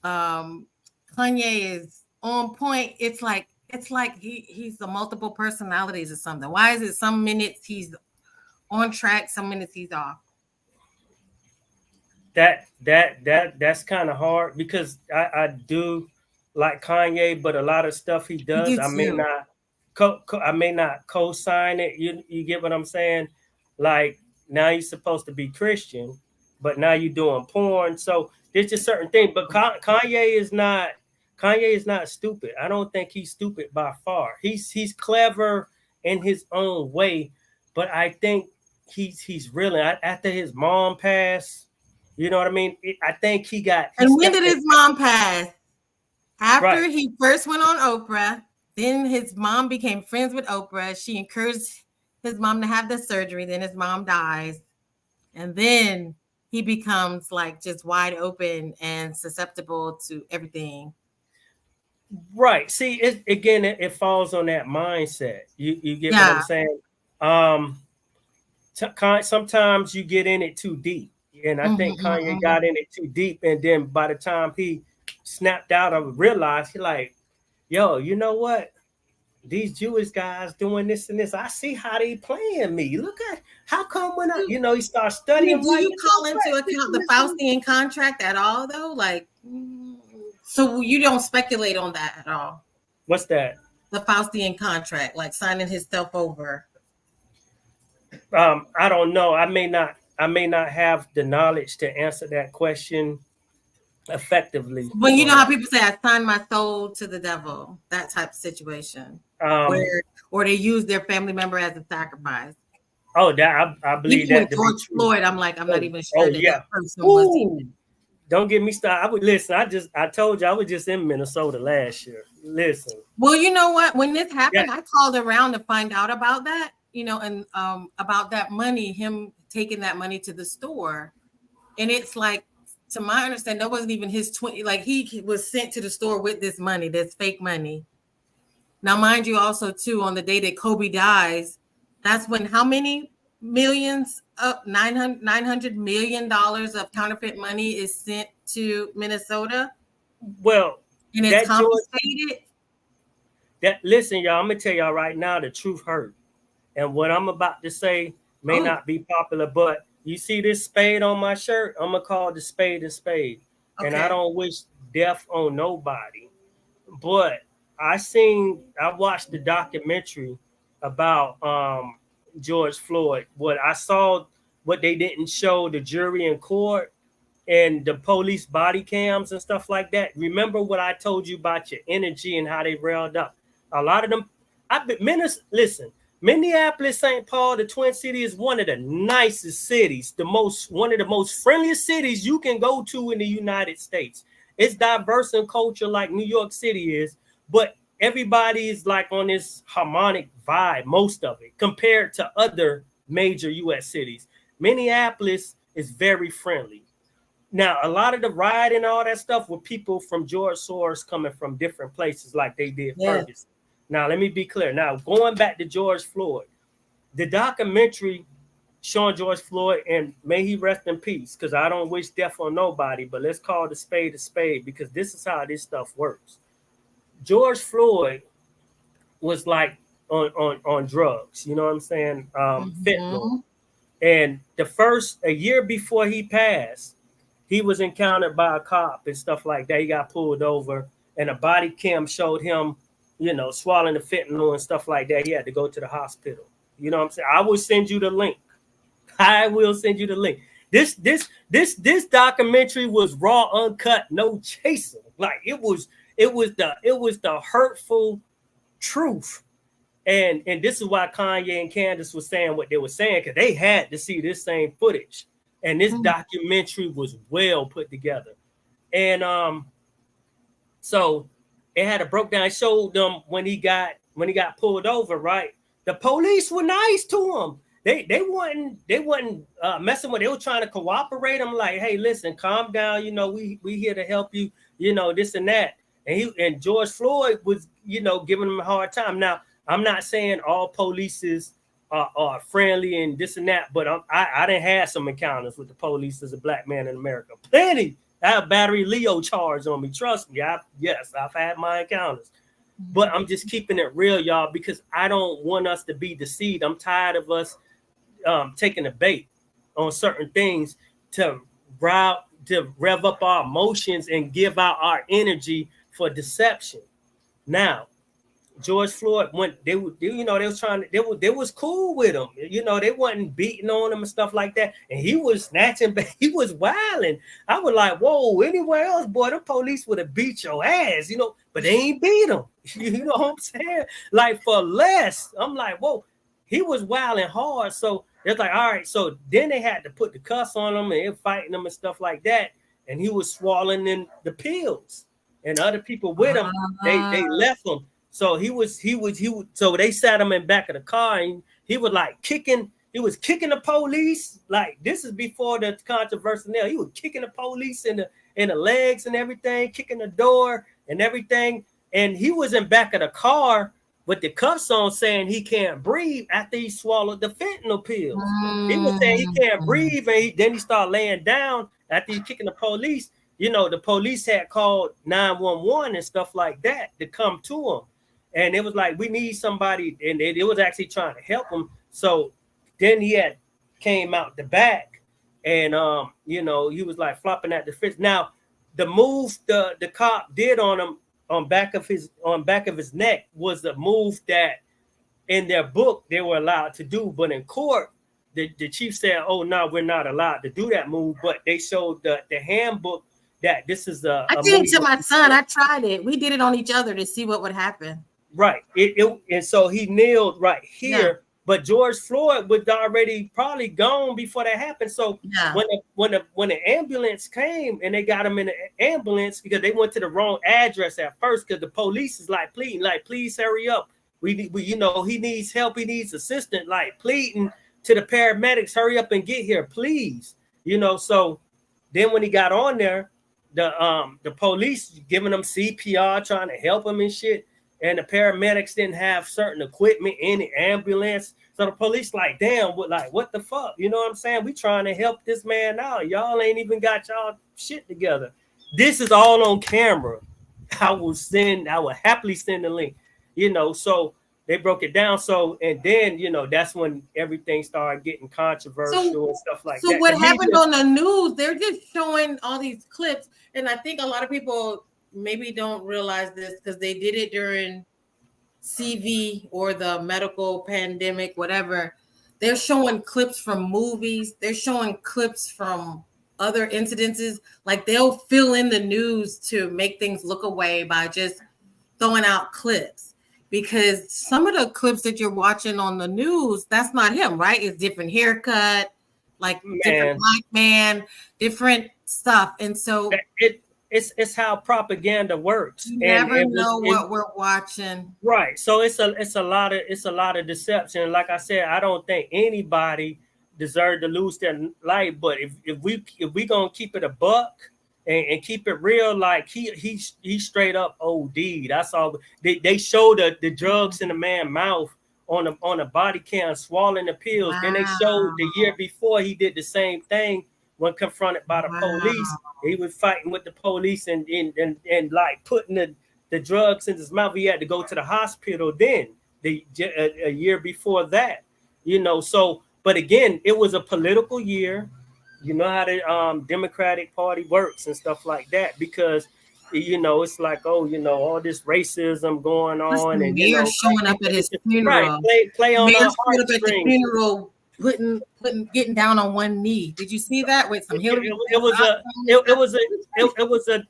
Kanye is on point? It's like he's the multiple personalities or something. Why is it some minutes he's on track, some minutes he's off? That's kind of hard because I do like Kanye, but a lot of stuff he does, I may not co-sign it. You get what I'm saying? Like now you're supposed to be Christian, but now you're doing porn. So there's just certain things. But Kanye is not stupid. I don't think he's stupid by far. He's clever in his own way, but I think he's really after his mom passed. You know what I mean? I think he got. And when did his mom pass? After he first went on Oprah, then his mom became friends with Oprah. She encouraged his mom to have the surgery. Then his mom dies. And then he becomes like just wide open and susceptible to everything. Right. See, it falls on that mindset. You get what I'm saying? Sometimes you get in it too deep. And I think Kanye got in it too deep. And then by the time he snapped out of realized, he like, yo, you know what? These Jewish guys doing this and this. I see how they playing me. Look at how come when he starts studying. Do you call into account the Faustian contract at all, though? Like, so you don't speculate on that at all? What's that? The Faustian contract, like signing himself over. I don't know. I may not have the knowledge to answer that question effectively. But you know how people say, I signed my soul to the devil, that type of situation. Or they use their family member as a sacrifice. Oh, that I believe even that. George Floyd, I'm like, I'm not even sure that person was even. Don't get me started. I would listen. I told you I was just in Minnesota last year. Listen. Well, you know what? When this happened, I called around to find out about that, and about that money, him taking that money to the store. And it's like, to my understanding, that wasn't even his 20. Like he was sent to the store with this money, this fake money. Now, mind you, also too, on the day that Kobe dies, that's when how many millions of $900 million of counterfeit money is sent to Minnesota. Well, and it's confiscated. Listen, y'all, I'm gonna tell y'all right now, the truth hurt, and what I'm about to say may not be popular, but You see this spade on my shirt? I'm gonna call the spade a spade. Okay. And I don't wish death on nobody. But I watched the documentary about George Floyd. I saw what they didn't show the jury in court and the police body cams and stuff like that. Remember what I told you about your energy and how they railed up. A lot of them, listen, Minneapolis, St. Paul, the Twin Cities is one of the nicest cities, one of the most friendliest cities you can go to in the United States. It's diverse in culture like New York City is, but everybody is like on this harmonic vibe, most of it, compared to other major U.S. cities. Minneapolis is very friendly. Now, a lot of the ride and all that stuff were people from George Soros coming from different places like they did Ferguson. Now, let me be clear. Now, going back to George Floyd, the documentary showing George Floyd, and may he rest in peace, because I don't wish death on nobody, but let's call the spade a spade, because this is how this stuff works. George Floyd was like on drugs, you know what I'm saying? Fentanyl. And a year before he passed, he was encountered by a cop and stuff like that. He got pulled over, and a body cam showed him, swallowing the fentanyl and stuff like that. He had to go to the hospital. You know what I'm saying? I will send you the link. This documentary was raw, uncut, no chaser. Like it was the hurtful truth. And this is why Kanye and Candace was saying what they were saying, because they had to see this same footage. And this documentary was well put together. And so it had a broke down. I showed them when he got pulled over, right? The police were nice to him. They wasn't messing with. They were trying to cooperate. I'm like, hey, listen, calm down. We here to help you. This and that. And George Floyd was giving him a hard time. Now, I'm not saying all polices are friendly and this and that, but I done had some encounters with the police as a black man in America. Plenty. I have battery Leo charge on me. Trust me. I've had my encounters. But I'm just keeping it real, y'all, because I don't want us to be deceived. I'm tired of us taking a bait on certain things to rev up our emotions and give out our energy for deception. Now, George Floyd, when they was cool with him. They wasn't beating on him and stuff like that. And he was snatching, he was wilding. I was like, whoa, anywhere else, boy, the police would have beat your ass, but they ain't beat him. You know what I'm saying? Like for less. I'm like, whoa, he was wilding hard. So it's like, all right. So then they had to put the cuffs on him and fighting him and stuff like that. And he was swallowing in the pills. And other people with him, they left him. So so they sat him in back of the car, and he was like kicking the police. Like this is before the controversy now. He was kicking the police in the legs and everything, kicking the door and everything. And he was in back of the car with the cuffs on, saying he can't breathe after he swallowed the fentanyl pills. He was saying he can't breathe, and then he started laying down after he's kicking the police. The police had called 911 and stuff like that to come to him. And it was like, we need somebody, and it was actually trying to help him. So then he had came out the back, and he was like flopping at the fist. Now, the move the cop did on him on back of his neck was a move that in their book they were allowed to do, but in court the chief said, "Oh no, we're not allowed to do that move." But they showed the handbook that this is I did it to my son. I tried it. We did it on each other to see what would happen. Right. And so he kneeled right here, yeah. But George Floyd was already probably gone before that happened. So yeah. when the ambulance came and they got him in the ambulance because they went to the wrong address at first, because the police is like pleading, like, please hurry up. We he needs help, he needs assistance, like pleading to the paramedics, hurry up and get here, please. So then when he got on there, the police giving him CPR, trying to help him and shit. And the paramedics didn't have certain equipment in the ambulance. So the police like, damn, what the fuck? You know what I'm saying? We trying to help this man out. Y'all ain't even got y'all shit together. This is all on camera. I will happily send the link. So They broke it down. So, and then, you know, that's when everything started getting controversial and stuff like that. So what happened on the news, they're just showing all these clips. And I think a lot of people maybe don't realize this because they did it during CV or the medical pandemic, whatever. They're showing clips from movies. They're showing clips from other incidences. Like they'll fill in the news to make things look away by just throwing out clips. Because some of the clips that you're watching on the news, that's not him, right? It's different haircut, like different black man, different stuff. And so it's how propaganda works. You never know what we're watching. Right. So it's a lot of deception. Like I said, I don't think anybody deserved to lose their life. But if we gonna keep it a buck and keep it real, like he straight up OD. That's all. They showed the drugs in the man's mouth on a body cam, swallowing the pills. Wow. Then they showed the year before he did the same thing when confronted by the police. He was fighting with the police and like putting the drugs in his mouth. He had to go to the hospital then a year before that, you know. So, but again, it was a political year. You know how the Democratic Party works and stuff like that, because, you know, it's like, oh, you know, all this racism going on. And Mayor showing up at his funeral. Right, play on Mayor the showed up at the funeral, getting down on one knee. Did you see that with some Hillary? It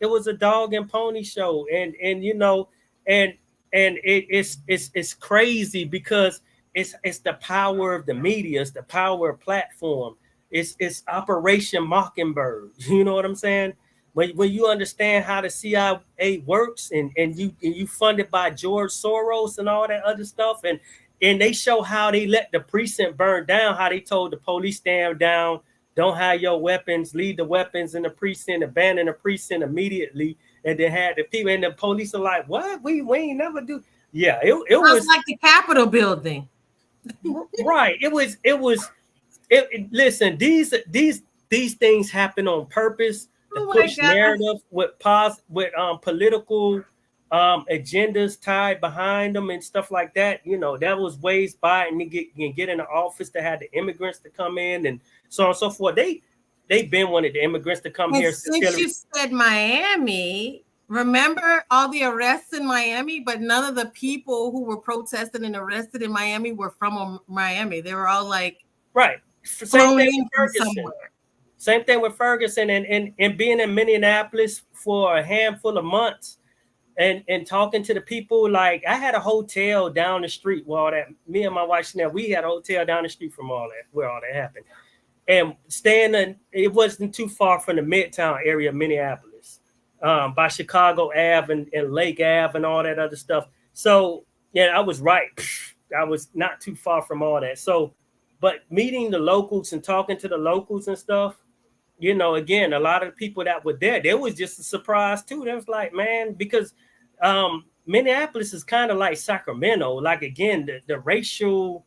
was a dog and pony show, and you know, and it's crazy because it's the power of the media, it's the power of platform. It's Operation Mockingbird. You know what I'm saying? When you understand how the CIA works and you funded by George Soros and all that other stuff, and they show how they let the precinct burn down, how they told the police stand down, don't have your weapons, leave the weapons in the precinct, abandon the precinct immediately, and then had the people and the police are like, what? We ain't never do. Yeah, it was like the Capitol building. Right. Listen, these things happen on purpose to push narrative with political agendas tied behind them and stuff like that. You know, that was ways by and get in the office to have the immigrants to come in and so on and so forth. They've been wanted the immigrants to come here. Since you said Miami, remember all the arrests in Miami, but none of the people who were protesting and arrested in Miami were from Miami. They were all like right. Same thing with Ferguson and being in Minneapolis for a handful of months and talking to the people. Like I had a hotel down the street where all that, me and my wife Chanel, we had a hotel down the street from all that, where all that happened. And it wasn't too far from the Midtown area of Minneapolis, by Chicago Ave and Lake Ave and all that other stuff. So yeah, I was right. I was not too far from all that. So, but meeting the locals and talking to the locals and stuff, you know, again, a lot of the people that were there, there was just a surprise too. They was like, man, because Minneapolis is kind of like Sacramento. Like, again, the racial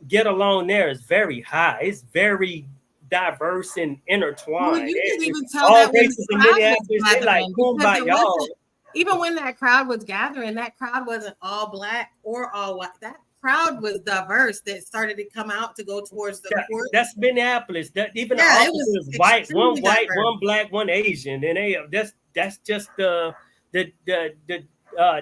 get along there is very high. It's very diverse and intertwined. Well, you can even tell that races in Minneapolis, they like, kumbaya. Even when that crowd was gathering, that crowd wasn't all black or all white. That crowd was diverse that started to come out to go towards the court. That's Minneapolis. Even the officers was white, one black, one Asian, and that's just the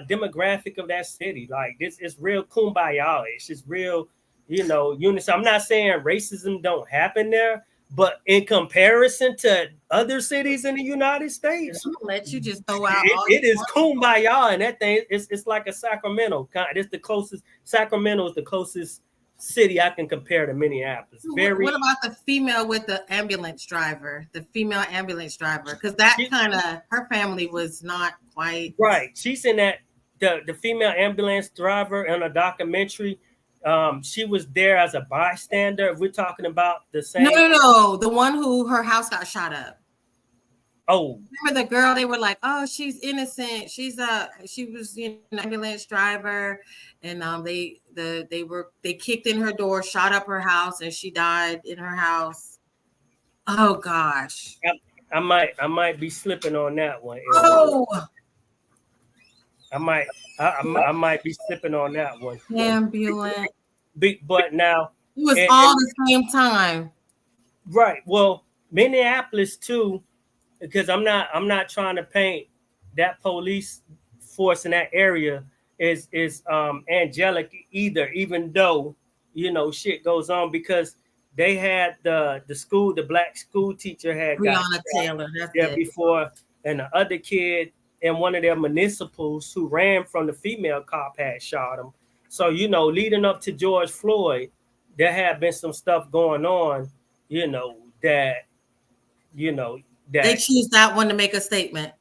demographic of that city. Like this is real kumbaya. It's just real, you know, unison. I'm not saying racism don't happen there, but in comparison to other cities in the United States, I'm gonna let you just throw out. It is kumbaya, and that thing it's like a Sacramento. It's the closest. Sacramento is the closest city I can compare to Minneapolis. What about the female with the ambulance driver? The female ambulance driver, because that kind of her family was not quite right. She's in that the female ambulance driver in a documentary. She was there as a bystander. If we're talking about the same. No, the one who her house got shot up. Oh, remember the girl? They were like, "Oh, she's innocent. She was an ambulance driver," and they kicked in her door, shot up her house, and she died in her house. Oh gosh, I might be slipping on that one. Oh, I might be slipping on that one. Ambulance. But now It was all the same time. right. Well, Minneapolis too, because I'm not trying to paint that police force in that area is angelic either, even though shit goes on, because they had the black school teacher had got Breonna Taylor. That's there it. before, and the other kid in one of their municipals who ran from the female cop had shot him. So leading up to George Floyd, there had been some stuff going on, that They choose that one to make a statement.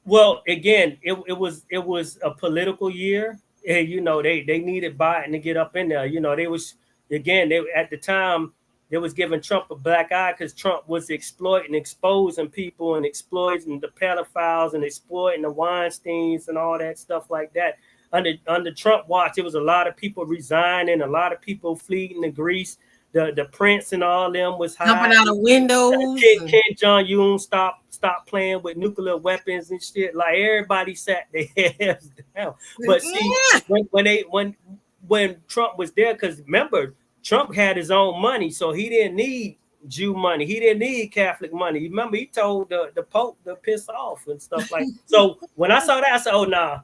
well, again, it was a political year, and they needed Biden to get up in there. They at the time they was giving Trump a black eye because Trump was exploiting, exposing people, and exploiting the pedophiles and exploiting the Weinsteins and all that stuff like that. Under Trump watch, there was a lot of people resigning, a lot of people fleeing to Greece. The prince and all them was jumping out of windows. Ken Jong-un stopped playing with nuclear weapons and shit. Like everybody sat their heads down. But see, when Trump was there, because remember, Trump had his own money, so he didn't need Jew money. He didn't need Catholic money. Remember, he told the Pope to piss off and stuff like. So when I saw that, I said, "Oh nah,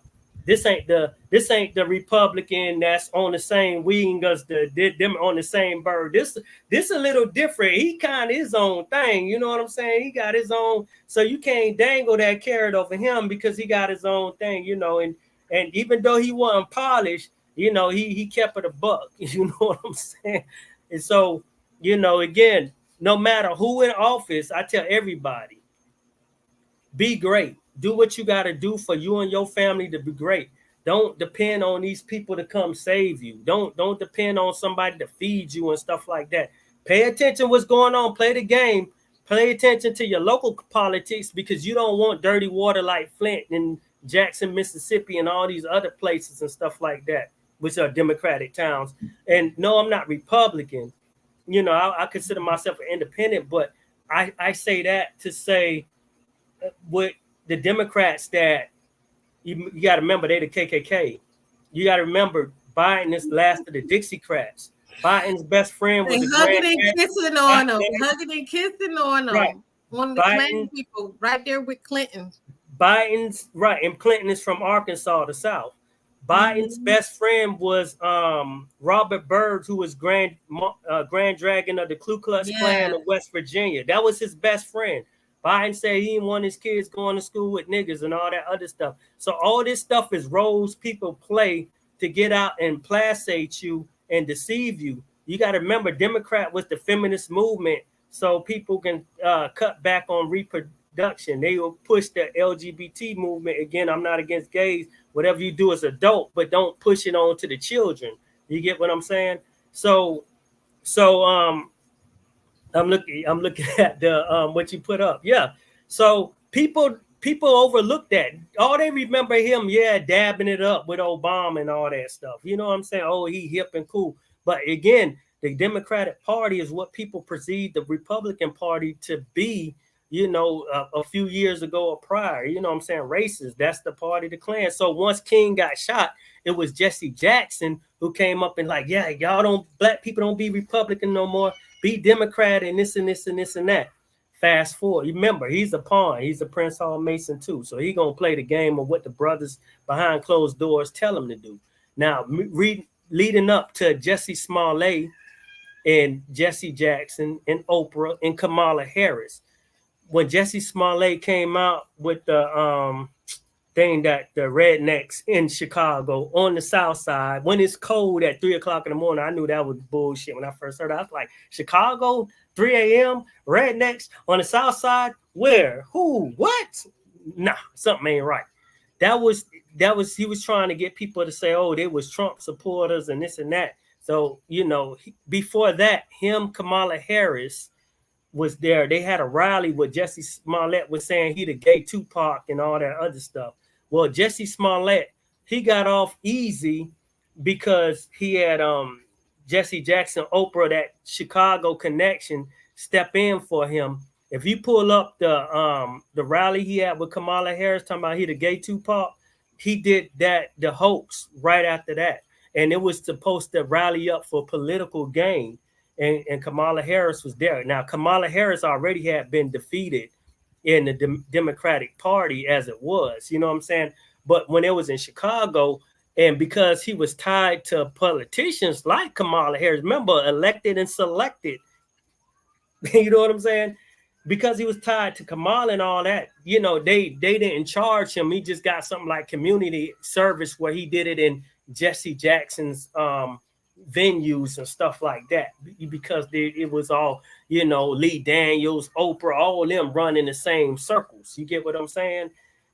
this ain't the Republican that's on the same wing as them on the same bird. This a little different. He kind of his own thing. You know what I'm saying? He got his own. So you can't dangle that carrot over him because he got his own thing. And even though he wasn't polished, he kept it a buck. You know what I'm saying? And so again, no matter who in office, I tell everybody, be great. Do what you got to do for you and your family to be great. Don't depend on these people to come save you. Don't depend on somebody to feed you and stuff like that. Pay attention what's going on. Play the game. Pay attention to your local politics, because you don't want dirty water like Flint and Jackson, Mississippi, and all these other places and stuff like that, which are Democratic towns. And no, I'm not Republican. I consider myself an independent, but I say that to say what the Democrats that you got to remember, they the KKK. You got to remember Biden is the last of the Dixiecrats. Biden's best friend was hugging and kissing on them. Hugging and kissing on them. Right. One of the Clinton people right there with Clinton. Biden's right, and Clinton is from Arkansas, the South. Biden's best friend was Robert Byrd, who was Grand Dragon of the Ku Klux Klan of West Virginia. That was his best friend. Biden said he didn't want his kids going to school with niggas and all that other stuff. So all this stuff is roles people play to get out and placate you and deceive you. You got to remember, Democrat was the feminist movement, so people can cut back on reproduction. They will push the LGBT movement. Again, I'm not against gays. Whatever you do as an adult, but don't push it on to the children. You get what I'm saying? So I'm looking at the what you put up. Yeah. So people overlook that. All they remember him, dabbing it up with Obama and all that stuff. You know what I'm saying? Oh, he hip and cool. But again, the Democratic Party is what people perceive the Republican Party to be, a few years ago or prior. You know what I'm saying? Racist. That's the party, the Klan. So once King got shot, it was Jesse Jackson who came up and like, black people don't be Republican no more. Be Democrat and this and this and this and that. Fast forward. Remember, he's a pawn. He's a Prince Hall Mason too. So he's going to play the game of what the brothers behind closed doors tell him to do. Now, leading up to Jesse Smollett and Jesse Jackson and Oprah and Kamala Harris. When Jesse Smollett came out with the thing that the rednecks in Chicago on the South Side, when it's cold at 3:00 in the morning, I knew that was bullshit. When I first heard it, I was like, Chicago, 3 a.m., rednecks on the South Side? Where? Who? What? Nah, something ain't right. That was he was trying to get people to say, oh, they was Trump supporters and this and that. So, before that, Kamala Harris was there. They had a rally where Jesse Smollett was saying he the gay Tupac and all that other stuff. Well, Jesse Smollett, he got off easy because he had Jesse Jackson, Oprah, that Chicago connection, step in for him. If you pull up the rally he had with Kamala Harris talking about he the gay Tupac, he did the hoax right after that. And it was supposed to rally up for political gain. And Kamala Harris was there. Now, Kamala Harris already had been defeated in the Democratic Party as it was, you know what I'm saying? But when it was in Chicago, and because he was tied to politicians like Kamala Harris, remember, elected and selected, you know what I'm saying? Because he was tied to Kamala and all that, you know, they didn't charge him. He just got something like community service where he did it in Jesse Jackson's venues and stuff like that, because it was all, you know, Lee Daniels, Oprah, all of them run in the same circles. You get what I'm saying?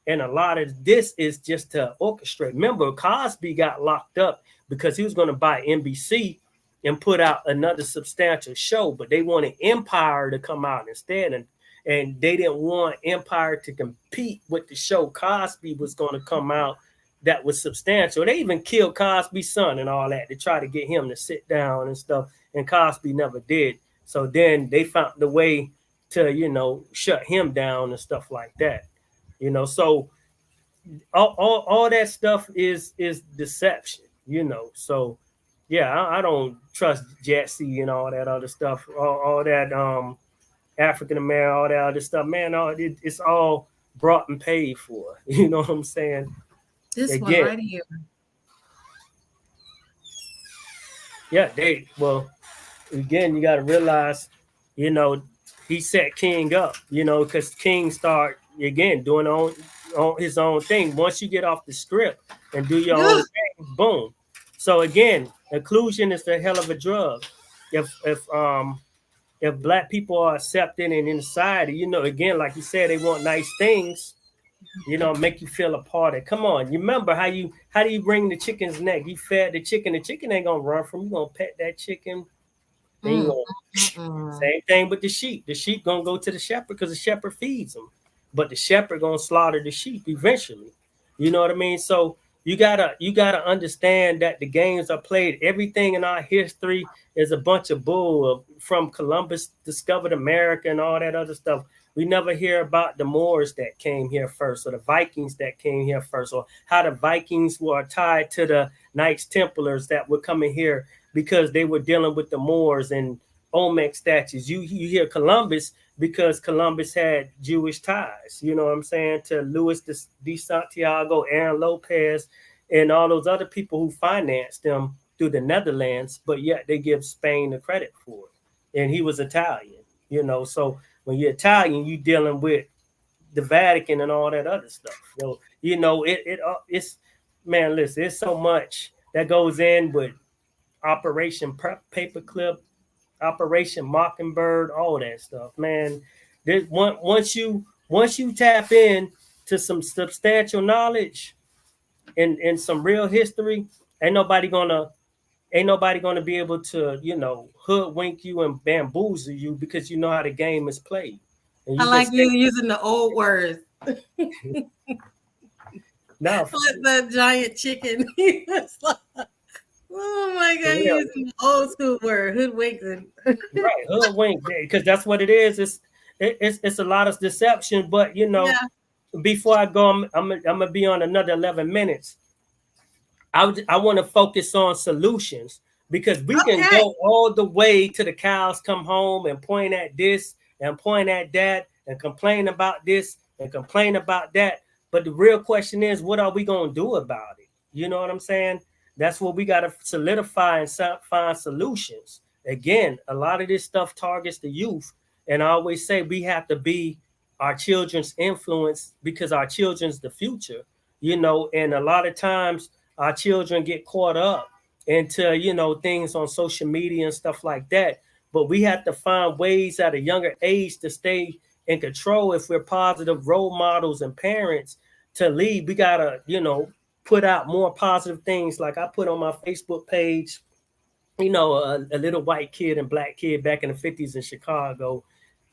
And a lot of this is just to orchestrate. Remember, Cosby got locked up because he was going to buy NBC and put out another substantial show, but they wanted Empire to come out instead, and they didn't want Empire to compete with the show Cosby was going to come out that was substantial. They even killed Cosby's son and all that to try to get him to sit down and stuff, and Cosby never did. So then they found the way to, you know, shut him down and stuff like that, you know. So all that stuff is deception, you know. So yeah, I don't trust Jesse and all that other stuff, all that African American, all that other stuff, man. It's all brought and paid for. You know what I'm saying? This Again, one right here. Yeah, again, you got to realize, you know, he set King up, you know, because King start again doing on his own thing. Once you get off the script and do your own thing, boom. So again, inclusion is the hell of a drug. If Black people are accepted and in society, you know, again, like you said, they want nice things, you know, make you feel a part of. Come on, you remember how do you bring the chicken's neck? You fed the chicken ain't gonna run from you. Gonna pet that chicken. Same thing with the sheep. The sheep gonna go to the shepherd because the shepherd feeds them, but the shepherd gonna slaughter the sheep eventually. You know what I mean? So you gotta understand that the games are played. Everything in our history is a bunch of bull. From Columbus discovered America and all that other stuff. We never hear about the Moors that came here first, or the Vikings that came here first, or how the Vikings were tied to the Knights Templars that were coming here because they were dealing with the Moors and Olmec statues. You hear Columbus because Columbus had Jewish ties, you know what I'm saying, to Louis de Santiago, Aaron Lopez, and all those other people who financed them through the Netherlands, but yet they give Spain the credit for it. And he was Italian, you know, so when you're Italian, you're dealing with the Vatican and all that other stuff. So, you know, it's, man, listen, it's so much that goes in with Operation Paperclip, Operation Mockingbird, all that stuff, man. Once you tap in to some substantial knowledge and some real history, ain't nobody gonna be able to, you know, hoodwink you and bamboozle you because you know how the game is played. I like you using the old words. Now, the giant chicken. Oh my God, you're using the old school word, hoodwink. Right, hoodwink, because that's what it is. It's a lot of deception, but you know, before I go, I'm gonna be on another 11 minutes. I want to focus on solutions, because we can go all the way to the cows come home and point at this and point at that and complain about this and complain about that. But the real question is, what are we going to do about it? You know what I'm saying? That's what we got to solidify and find solutions. Again, a lot of this stuff targets the youth. And I always say we have to be our children's influence, because our children's the future, you know, and a lot of times our children get caught up into, you know, things on social media and stuff like that. But we have to find ways at a younger age to stay in control. If we're positive role models and parents to lead, we got to, you know, put out more positive things. Like I put on my Facebook page, you know, a little white kid and black kid back in the 50s in Chicago,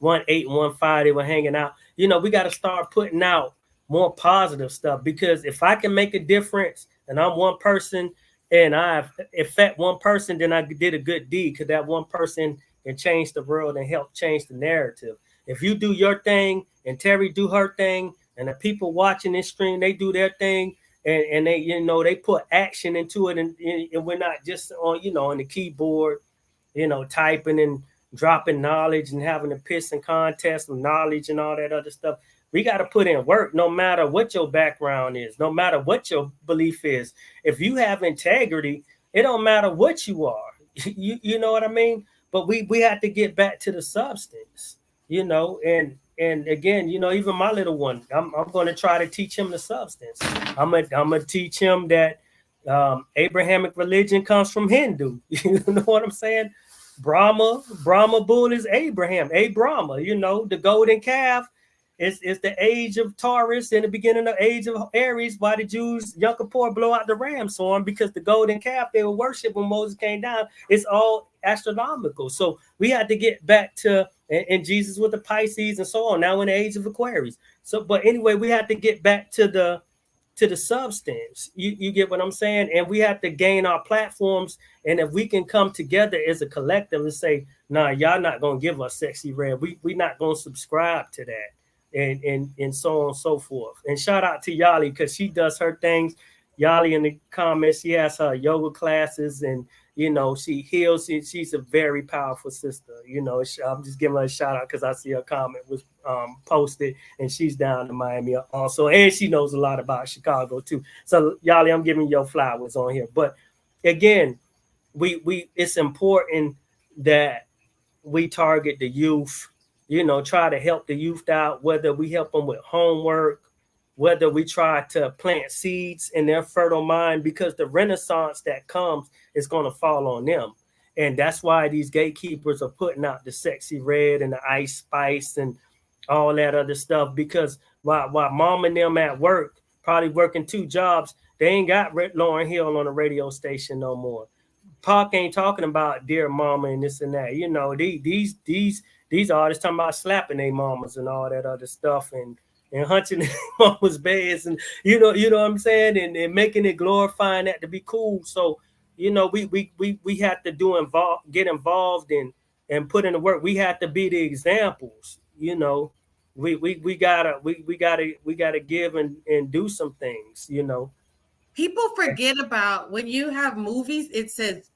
1-8 and 1-5, they were hanging out. You know, we got to start putting out more positive stuff, because if I can make a difference and I'm one person and I affect one person, then I did a good deed, because that one person can change the world and help change the narrative. If you do your thing and Terri do her thing and the people watching this stream, they do their thing, and they, you know, they put action into it, and we're not just on, you know, on the keyboard, you know, typing and dropping knowledge and having a pissing contest of knowledge and all that other stuff. We got to put in work, no matter what your background is, no matter what your belief is. If you have integrity, it don't matter what you are. You know what I mean? But we have to get back to the substance, you know, and again, you know, even my little one, I'm going to try to teach him the substance. I'm gonna teach him that Abrahamic religion comes from Hindu. You know what I'm saying? Brahma bull is Abraham, Brahma. You know, the golden calf is the age of Taurus and the beginning of the age of Aries. Why the Jews, Yom Kippur, blow out the ram's horn? Because the golden calf they would worship when Moses came down. It's all astronomical. So we had to get back to, and Jesus with the Pisces and so on. Now in the age of Aquarius. So, but anyway, we had to get back to the substance. You get what I'm saying? And we have to gain our platforms. And if we can come together as a collective and say, nah, y'all not gonna give us sexy red. We not gonna subscribe to that. And so on and so forth. And shout out to Yali, because she does her things. Yali in the comments, she has her yoga classes, and you know, she heals. She's a very powerful sister. You know, I'm just giving her a shout out because I see her comment was posted, and she's down in Miami also, and she knows a lot about Chicago too. So Yali, I'm giving your flowers on here. But again, we it's important that we target the youth. You know, try to help the youth out, whether we help them with homework, whether we try to plant seeds in their fertile mind, because the renaissance that comes is going to fall on them. And that's why these gatekeepers are putting out the sexy red and the ice spice and all that other stuff, because while mom and them at work, probably working 2 jobs, they ain't got Lauryn Hill on the radio station no more. Pac ain't talking about dear mama and this and that. You know, these artists talking about slapping their mamas and all that other stuff, and hunching their mamas' beds, and you know what I'm saying, and making it, glorifying that to be cool. So, you know, we have to get involved and put in the work. We have to be the examples. You know, we gotta give and do some things. You know. People forget about when you have movies, it says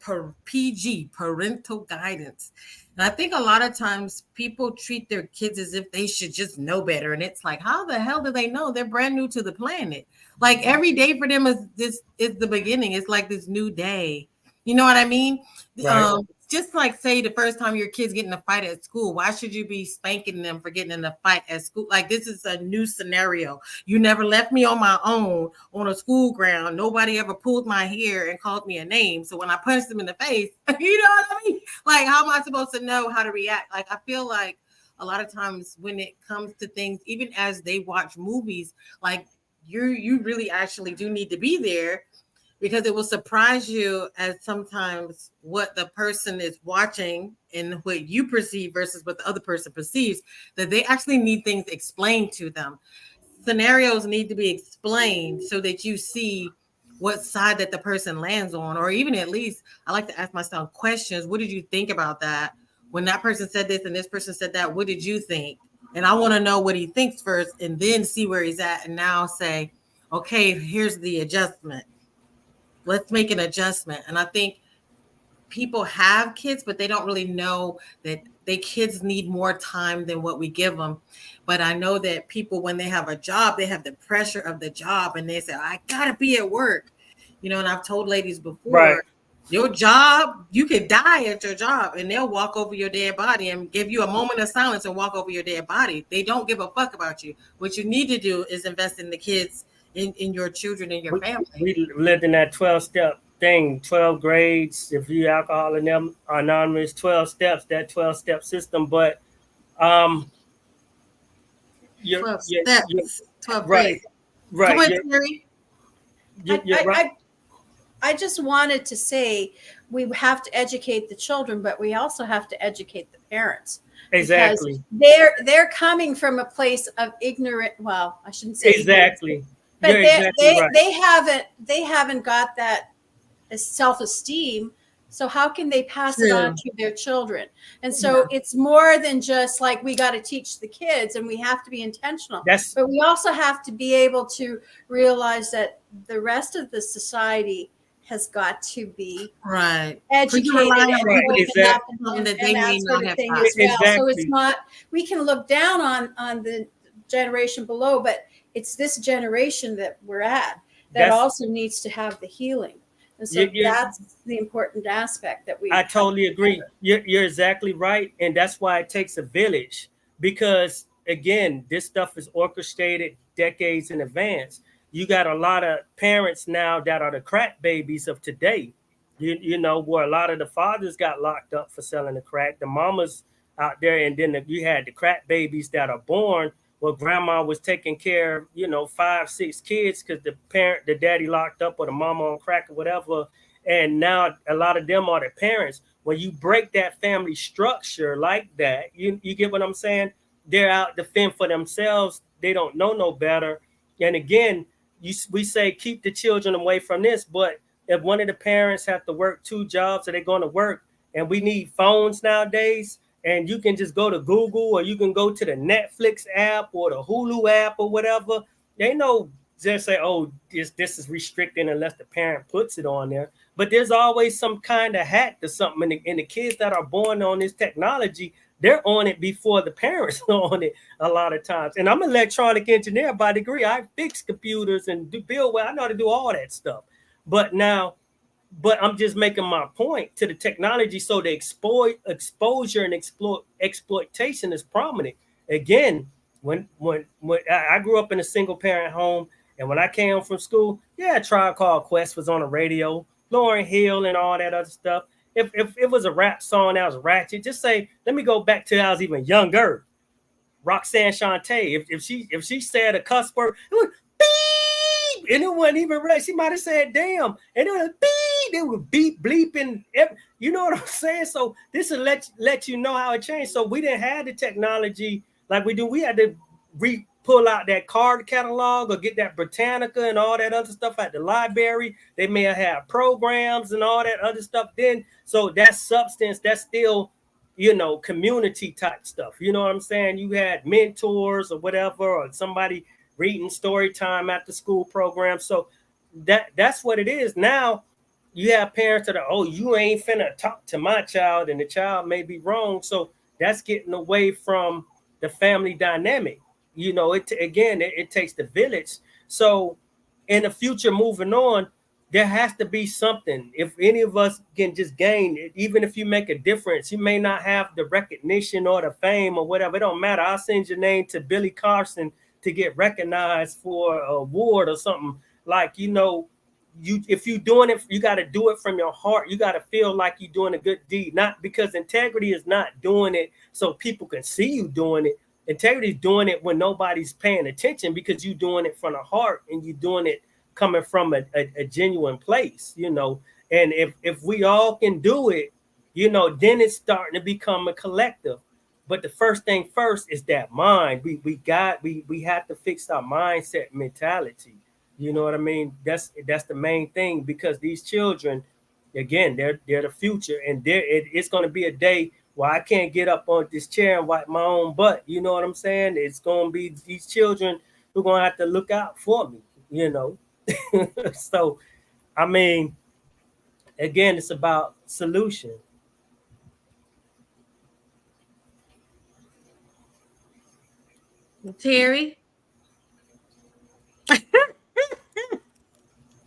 PG, parental guidance. And I think a lot of times people treat their kids as if they should just know better. And it's like, how the hell do they know? They're brand new to the planet. Like every day for them is the beginning. It's like this new day. You know what I mean? Right. Just like say the first time your kids get in a fight at school, why should you be spanking them for getting in a fight at school? Like this is a new scenario. You never left me on my own on a school ground. Nobody ever pulled my hair and called me a name. So when I punch them in the face, you know what I mean? Like, how am I supposed to know how to react? Like, I feel like a lot of times when it comes to things, even as they watch movies, like you really actually do need to be there, because it will surprise you as sometimes what the person is watching and what you perceive versus what the other person perceives, that they actually need things explained to them. Scenarios need to be explained so that you see what side that the person lands on, or even at least I like to ask myself questions. What did you think about that? When that person said this and this person said that, what did you think? And I want to know what he thinks first and then see where he's at, and now say, okay, here's the adjustment. Let's make an adjustment. And I think people have kids, but they don't really know that their kids need more time than what we give them. But I know that people, when they have a job, they have the pressure of the job, and they say, I gotta be at work. You know, and I've told ladies before, right, your job, you could die at your job, and they'll walk over your dead body and give you a moment of silence and walk over your dead body. They don't give a fuck about you. What you need to do is invest in the kids, in your children and your family. We lived in that 12-step thing, 12 grades. If you alcohol and them anonymous, 12 steps, that 12-step system. But 12 steps, 12 grades. Right. Come on, Terri. You're right. I just wanted to say we have to educate the children, but we also have to educate the parents. Exactly. They're coming from a place of ignorant. Well, I shouldn't say exactly. But right. they haven't got that self-esteem. So how can they pass it on to their children? And so it's more than just like we got to teach the kids, and we have to be intentional. But we also have to be able to realize that the rest of the society has got to be Right. educated Rely on and people open exactly. up something that and they may that not sort of have thing got. as well. So it's Exactly. not, we can look down on the generation below, but it's this generation that we're at that That's also needs to have the healing. And so you that's the important aspect that we I have totally to agree. remember. You're exactly right. And that's why it takes a village, because again, this stuff is orchestrated decades in advance. You got a lot of parents now that are the crack babies of today. You know, where a lot of the fathers got locked up for selling the crack, the mamas out there, and then you had the crack babies that are born where grandma was taking care of, you know, 5, 6 kids because the daddy locked up or the mama on crack or whatever. And now a lot of them are the parents. When you break that family structure like that, you get what I'm saying? They're out to fend for themselves. They don't know no better. And again, we say keep the children away from this, but if one of the parents have to work 2 jobs, or they're going to work, and we need phones nowadays, and you can just go to Google or you can go to the Netflix app or the Hulu app or whatever. They know just say, oh, this is restricting unless the parent puts it on there. But there's always some kind of hack to something. And the kids that are born on this technology, they're on it before the parents are on it a lot of times. And I'm an electronic engineer by degree. I fix computers and build well. I know how to do all that stuff. But I'm just making my point to the technology. So the exposure and exploitation is prominent. Again, when I grew up in a single parent home, and when I came home from school, yeah, Tribe Called Quest was on the radio, Lauryn Hill and all that other stuff. If it was a rap song that was ratchet, just say, let me go back to I was even younger. Roxanne Shante, if she said a cuss word, it was beep, and it wasn't even right. She might have said damn, and it was beep. They were beep, bleeping. You know what I'm saying? So this will let you know how it changed. So we didn't have the technology like we do. We had to pull out that card catalog or get that Britannica and all that other stuff at the library. They may have had programs and all that other stuff then. So that substance, that's still, you know, community type stuff. You know what I'm saying? You had mentors or whatever, or somebody reading story time after school program. So that's what it is. Now you have parents that are, oh, you ain't finna talk to my child, and the child may be wrong. So that's getting away from the family dynamic. You know, it takes the village. So in the future, moving on, there has to be something. If any of us can just gain, even if you make a difference, you may not have the recognition or the fame or whatever. It don't matter. I'll send your name to Billy Carson to get recognized for an award or something. Like, you know, if you're doing it, you got to do it from your heart. You got to feel like you're doing a good deed, not because integrity is not doing it so people can see you doing it. Integrity is doing it when nobody's paying attention because you're doing it from the heart and you're doing it coming from a genuine place, you know. And if we all can do it, you know, then it's starting to become a collective. But the first thing first is that mind. We have to fix our mindset mentality. You know what I mean? That's the main thing, because these children, again, they're the future, and it's going to be a day where I can't get up on this chair and wipe my own butt. You know what I'm saying? It's going to be these children who are going to have to look out for me, you know. So, I mean, again, it's about solution. Terri?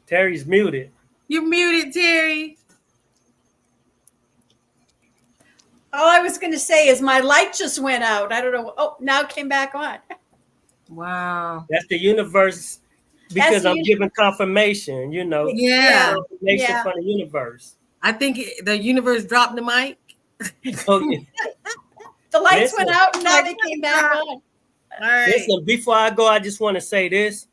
Terry's muted. You're muted, Terri. All I was going to say is my light just went out. I don't know. Oh, now it came back on. Wow. That's the universe, because I'm giving confirmation, you know. Yeah. Confirmation from the universe. I think the universe dropped the mic. Oh, yeah. The lights went out and now they came back on. All right. Listen, before I go, I just want to say this.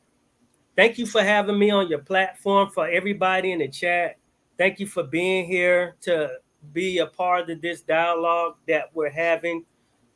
Thank you for having me on your platform. For everybody in the chat, thank you for being here to be a part of this dialogue that we're having.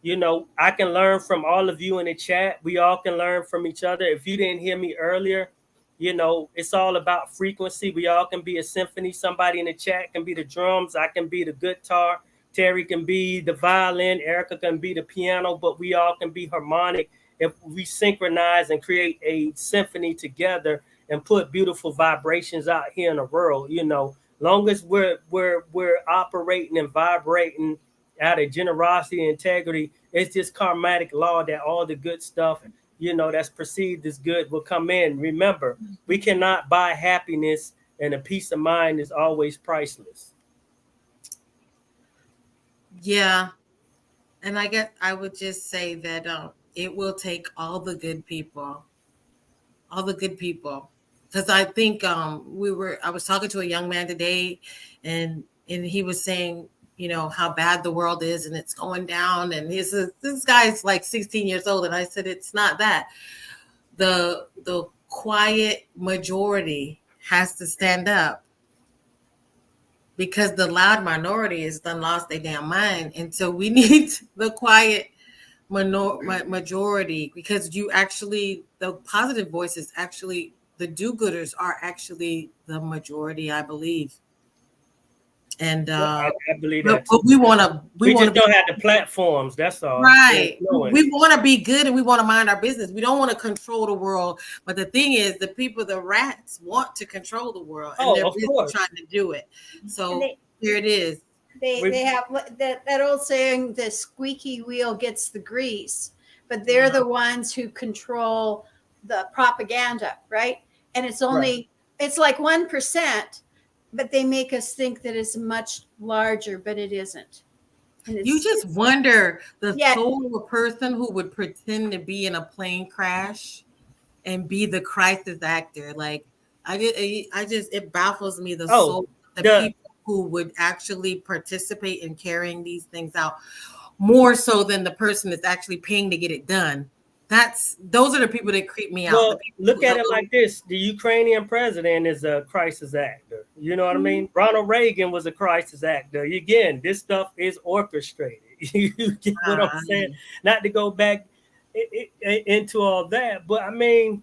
You know, I can learn from all of you in the chat. We all can learn from each other. If you didn't hear me earlier, you know, it's all about frequency. We all can be a symphony. Somebody in the chat can be the drums. I can be the guitar. Terry can be the violin. Erica can be the piano, but we all can be harmonic if we synchronize and create a symphony together. and put beautiful vibrations out here in the world. You know, long as we're operating and vibrating out of generosity and integrity, it's just karmatic law that all the good stuff, you know, that's perceived as good will come in. Remember, we cannot buy happiness, and a peace of mind is always priceless. Yeah. And I would just say that it will take all the good people. Because I think I was talking to a young man today, and he was saying, you know, how bad the world is and it's going down. And this guy's like 16 years old. And I said, it's not that. The quiet majority has to stand up, because the loud minority has done lost their damn mind. And so we need the quiet majority, because the positive voices, actually, the do-gooders are actually the majority, I believe. And I believe but that. we just don't have the platforms. That's all. Right. We want to be good, and we want to mind our business. We don't want to control the world. But the thing is, the rats want to control the world, and they're busy trying to do it. So here it is. They have that old saying, the squeaky wheel gets the grease, but they're the ones who control the propaganda, right? And it's only, it's like 1%, but they make us think that it's much larger, but it isn't. You just wonder the soul of a person who would pretend to be in a plane crash and be the crisis actor. Like, it baffles me, the soul of the people who would actually participate in carrying these things out, more so than the person that's actually paying to get it done. Those are the people that creep me out. Well, look at it like this: the Ukrainian president is a crisis actor. You know what I mean? Ronald Reagan was a crisis actor. Again, this stuff is orchestrated. You get what I'm saying? Not to go back into all that, but I mean,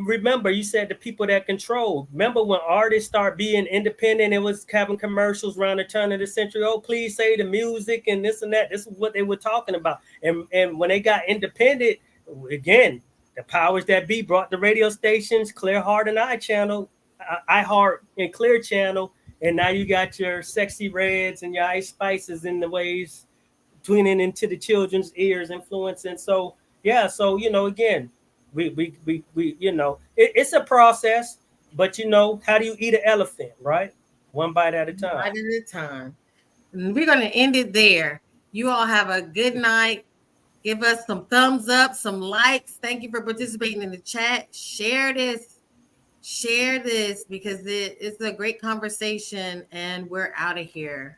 remember, you said the people that control. Remember when artists start being independent, it was having commercials around the turn of the century. Oh, please say the music and this and that. This is what they were talking about. And when they got independent, again, the powers that be brought the radio stations, Clear Heart and iHeart and Clear Channel. And now you got your Sexy Reds and your Ice Spices in the waves, tuning into the children's ears, influencing. So, yeah. So, you know, again, we you know, it's a process, but you know, how do you eat an elephant, right? One bite at a time. Bite at a time. And we're going to end it there. You all have a good night. Give us some thumbs up, some likes. Thank you for participating in the chat. Share this because it's a great conversation, and we're out of here.